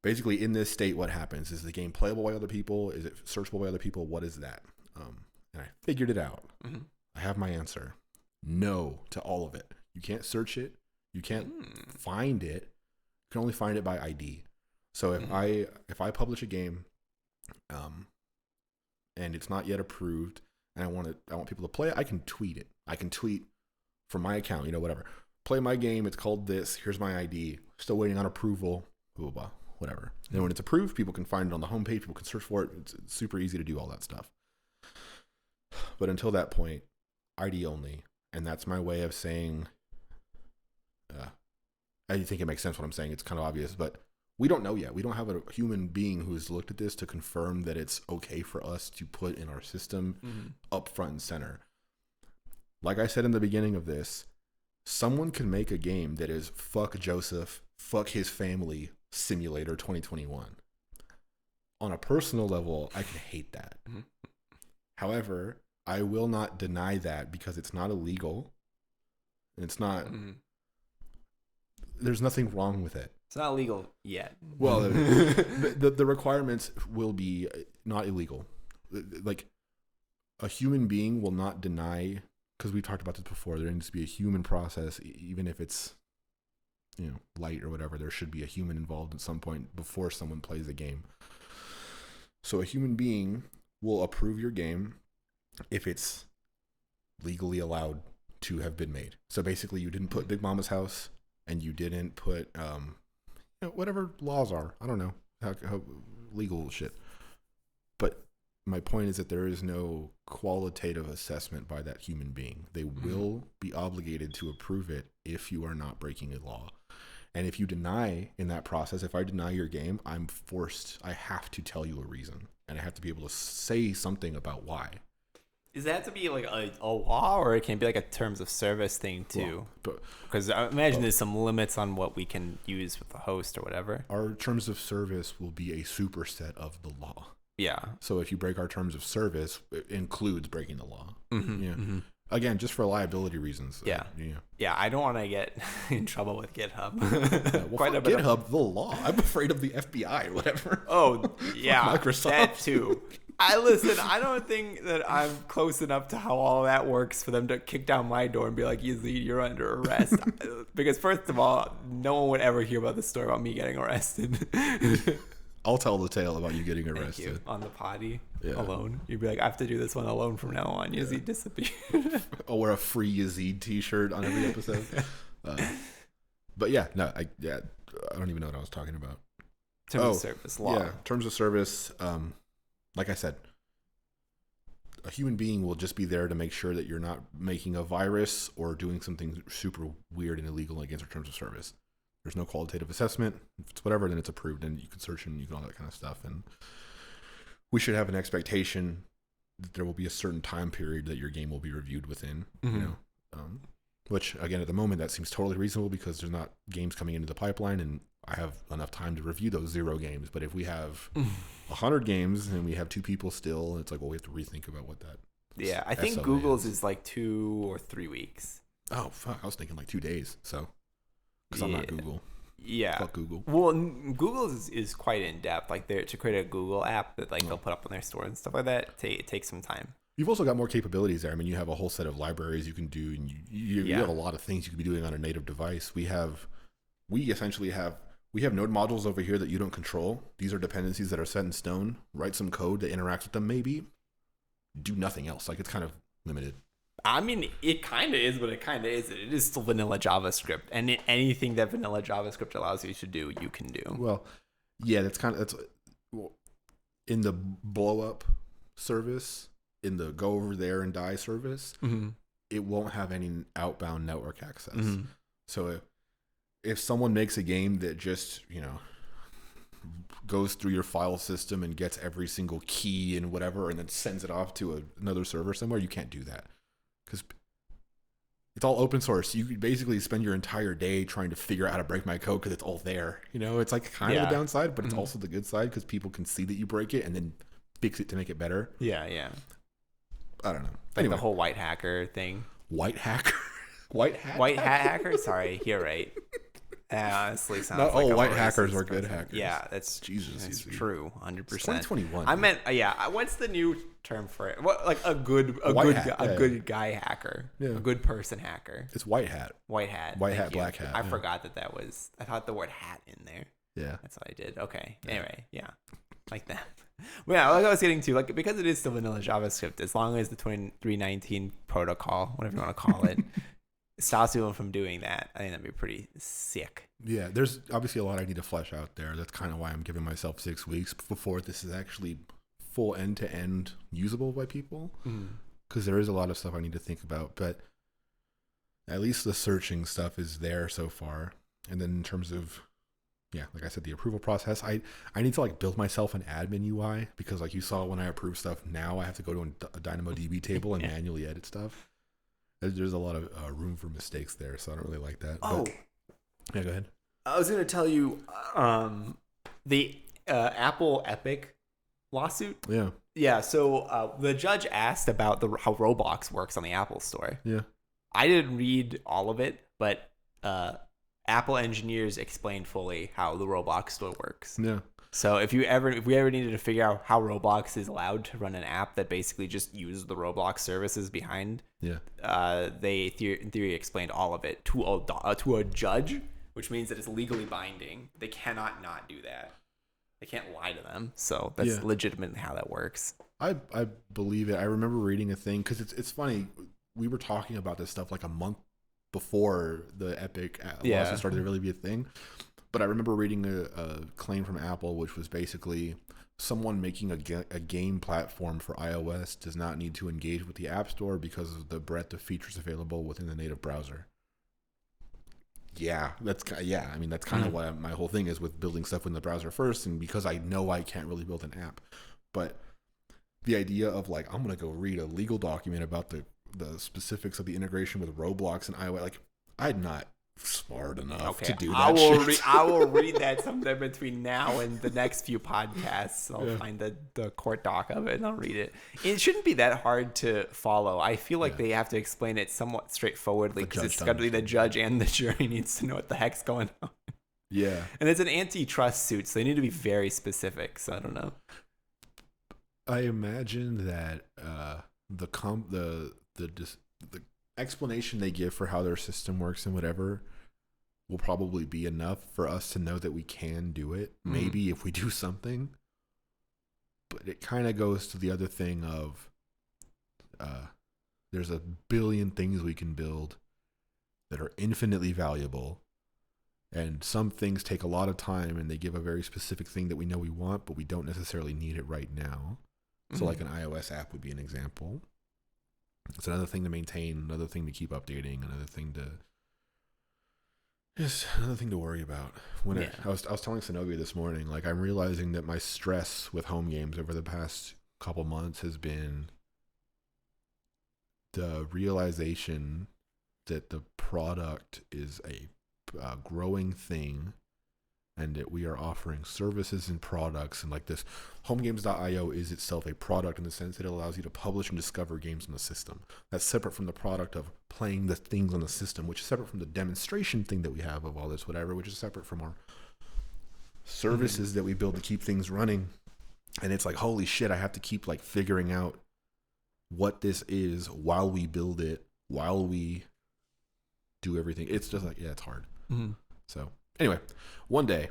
Basically, in this state, what happens is the game playable by other people? Is it searchable by other people? What is that? And I figured it out. Mm-hmm. I have my answer. No to all of it. You can't search it. You can't find it. You can only find it by ID. So if I publish a game, and it's not yet approved, and I want people to play it, I can tweet it. I can tweet from my account, whatever. Play my game. It's called this. Here's my ID. Still waiting on approval. Blah, blah, blah, whatever. And when it's approved, people can find it on the homepage. People can search for it. It's super easy to do all that stuff. But until that point, ID only. And that's my way of saying, I think it makes sense what I'm saying. It's kind of obvious, but we don't know yet. We don't have a human being who's looked at this to confirm that it's okay for us to put in our system up front and center. Like I said in the beginning of this, someone can make a game that is fuck Joseph, fuck his family simulator 2021. On a personal level, I can hate that. However, I will not deny that because it's not illegal. And it's not, there's nothing wrong with it. It's not illegal yet. Well, the requirements will be not illegal. Like, a human being will not deny, because we talked about this before, there needs to be a human process, even if it's, light or whatever. There should be a human involved at some point before someone plays a game. So a human being will approve your game if it's legally allowed to have been made. So basically, you didn't put Big Mama's house, and you didn't put whatever laws are. I don't know how legal shit. But my point is that there is no qualitative assessment by that human being. They will be obligated to approve it if you are not breaking a law. And if you deny in that process, if I deny your game, I have to tell you a reason. And I have to be able to say something about why. Does that have to be like a law, or it can be like a terms of service thing too? Because I imagine there's some limits on what we can use with the host or whatever. Our terms of service will be a superset of the law. Yeah. So if you break our terms of service, it includes breaking the law. Again, just for liability reasons. Yeah. I don't want to get in trouble with GitHub. GitHub, the law. I'm afraid of the FBI or whatever. Oh, yeah. Microsoft. That too. I don't think that I'm close enough to how all that works for them to kick down my door and be like, Yazeed, you're under arrest. Because first of all, no one would ever hear about the story about me getting arrested. I'll tell the tale about you getting arrested. Thank you. On the potty, alone. You'd be like, I have to do this one alone from now on. Yazeed disappeared. I'll wear a free Yazeed t-shirt on every episode. But I don't even know what I was talking about. Terms of service law. Yeah, terms of service. Like I said, a human being will just be there to make sure that you're not making a virus or doing something super weird and illegal against our terms of service. There's no qualitative assessment. If it's whatever, then it's approved, and you can search and you can all that kind of stuff. And we should have an expectation that there will be a certain time period that your game will be reviewed within. Which again, at the moment, that seems totally reasonable because there's not games coming into the pipeline, and I have enough time to review those 0 games. But if we have 100 games and we have 2 people still, it's like, well, we have to rethink about what that. Yeah, I think Google's is like 2 or 3 weeks. Oh fuck! I was thinking like 2 days. So. Because I'm not Google. Yeah. Fuck Google. Well, Google's is quite in depth. Like, to create a Google app that they'll put up on their store and stuff like that, it takes some time. You've also got more capabilities there. I mean, you have a whole set of libraries you can do, and you have a lot of things you could be doing on a native device. We essentially have node modules over here that you don't control. These are dependencies that are set in stone. Write some code that interacts with them, maybe. Do nothing else. Like, it's kind of limited. I mean, it kind of is, but it kind of isn't. It is still vanilla JavaScript, and anything that vanilla JavaScript allows you to do, you can do. Well, yeah, that's in the blow up service, in the go over there and die service, it won't have any outbound network access. So if someone makes a game that just, goes through your file system and gets every single key and whatever, and then sends it off to another server somewhere, you can't do that. Because it's all open source. You could basically spend your entire day trying to figure out how to break my code because it's all there. It's like kind of the downside, but it's also the good side because people can see that you break it and then fix it to make it better. Yeah. I don't know. Like the whole white hacker thing. White hacker? White hat hacker? Sorry, you're right. Honestly, sounds not like all white hackers are good hackers. Yeah, that's Jesus. That's true, 100%. It's 2021. I meant, what's the new term for it? What, like a good guy hacker? Yeah. A good person hacker. It's white hat. White hat. White Thank hat, you. black hat. I yeah. forgot that was. I thought the word hat in there. Yeah. That's what I did. Okay. Yeah. Anyway, yeah, like that. Well, yeah, like I was getting to, like, because it is still vanilla JavaScript, as long as the 2319 protocol, whatever you want to call it, stops people from doing that, I think that'd be pretty sick. Yeah, there's obviously a lot I need to flesh out there. That's kind of why I'm giving myself 6 weeks before this is actually full end-to-end usable by people. Because there is a lot of stuff I need to think about. But at least the searching stuff is there so far. And then in terms of, yeah, like I said, the approval process, I need to like build myself an admin UI, because like you saw when I approve stuff, now I have to go to a DynamoDB table and manually edit stuff. There's a lot of room for mistakes there, so I don't really like that. Oh, but, yeah, go ahead. I was gonna tell you, the Apple Epic lawsuit. Yeah. Yeah. So the judge asked about how Roblox works on the Apple Store. Yeah. I didn't read all of it, but Apple engineers explained fully how the Roblox store works. Yeah. So if we ever needed to figure out how Roblox is allowed to run an app that basically just uses the Roblox services behind, they in theory explained all of it to a judge, which means that it's legally binding. They cannot not do that. They can't lie to them. So that's legitimately how that works. I believe it. I remember reading a thing, because it's funny. We were talking about this stuff like a month before the Epic lawsuit started to really be a thing. But I remember reading a claim from Apple, which was basically someone making a game platform for iOS does not need to engage with the App Store because of the breadth of features available within the native browser. Yeah, that's kind of what my whole thing is with building stuff in the browser first, and because I know I can't really build an app. But the idea of like, I'm gonna go read a legal document about the specifics of the integration with Roblox and iOS, like, I'm not smart enough to do that. I will read that sometime between now and the next few podcasts. I'll find the court doc of it and I'll read it. It shouldn't be that hard to follow. I feel like they have to explain it somewhat straightforwardly, because it's got to be the judge and the jury needs to know what the heck's going on. Yeah. And it's an antitrust suit, so they need to be very specific. So I don't know. I imagine that the explanation they give for how their system works and whatever will probably be enough for us to know that we can do it. Maybe if we do something. But it kind of goes to the other thing of there's a billion things we can build that are infinitely valuable. And some things take a lot of time and they give a very specific thing that we know we want, but we don't necessarily need it right now. So like an iOS app would be an example. It's another thing to maintain, another thing to keep updating, another thing to worry about. I was telling Zenobia this morning, like, I'm realizing that my stress with home games over the past couple months has been the realization that the product is a growing thing, and that we are offering services and products, and like this homegames.io is itself a product in the sense that it allows you to publish and discover games on the system. That's separate from the product of playing the things on the system, which is separate from the demonstration thing that we have of all this whatever, which is separate from our services that we build to keep things running. And it's like, holy shit, I have to keep like figuring out what this is while we build it, while we do everything. It's just like, it's hard. So anyway, one day,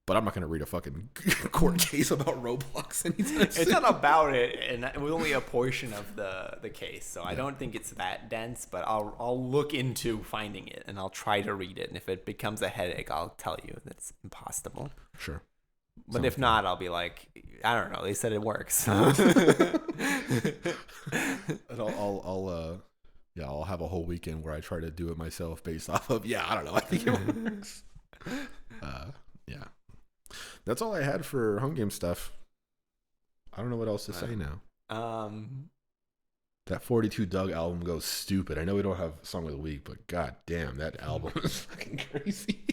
but I'm not going to read a fucking court case about Roblox anytime soon. It's not about it, and it was only a portion of the case, so I don't think it's that dense, but I'll look into finding it, and I'll try to read it, and if it becomes a headache, I'll tell you that's impossible. Sure. But if not, I'll be like, I don't know, they said it works. And I'll have a whole weekend where I try to do it myself based off of, I don't know, I think it works. That's all I had for home game stuff. I don't know what else to say now. That 42 Doug album goes stupid. I know we don't have Song of the Week, but god damn, that album is fucking crazy.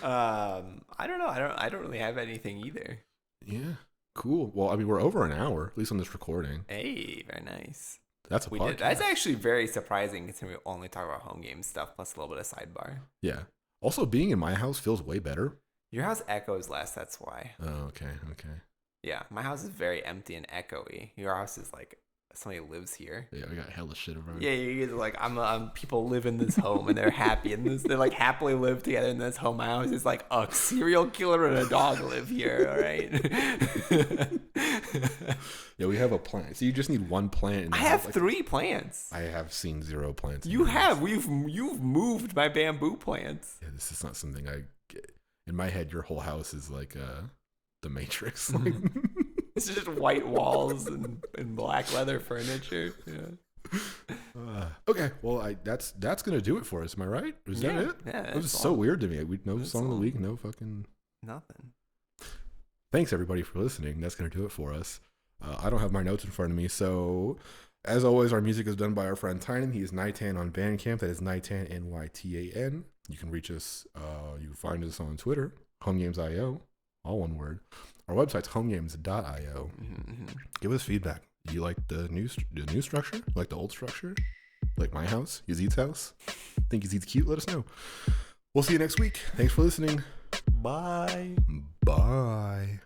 I don't know. I don't really have anything either. Yeah. Cool. Well, I mean, we're over an hour, at least on this recording. Hey, very nice. That's a podcast. That's actually very surprising considering we only talk about home game stuff plus a little bit of sidebar. Yeah. Also, being in my house feels way better. Your house echoes less, that's why. Oh, okay. Yeah, my house is very empty and echoey. Your house is like somebody lives here. Yeah, we got hella shit around. Yeah, you guys are like people live in this home and they're happy in this. They like happily live together in this home. My house is like a serial killer and a dog live here. All right. Yeah, we have a plant. So you just need one plant. In the I house. have Like, 3 plants. I have seen 0 plants. You have. You've moved my bamboo plants. Yeah, this is not something I get. In my head, your whole house is like the Matrix. It's just white walls and black leather furniture. Yeah. Okay, well, that's gonna do it for us. Am I right? Is that it? Yeah. That was so weird to me. We no song of the week, no fucking nothing. Thanks everybody for listening. That's gonna do it for us. I don't have my notes in front of me, so as always, our music is done by our friend Tynan. He is Nytan on Bandcamp. That is Nytan, Nytan. You can reach us. You can find us on Twitter, homegames.io, all one word. Our website's homegames.io. Mm-hmm. Give us feedback. Do you like the new structure? Like the old structure? Like my house? Yazeed's house? Think Yazeed's cute? Let us know. We'll see you next week. Thanks for listening. Bye. Bye.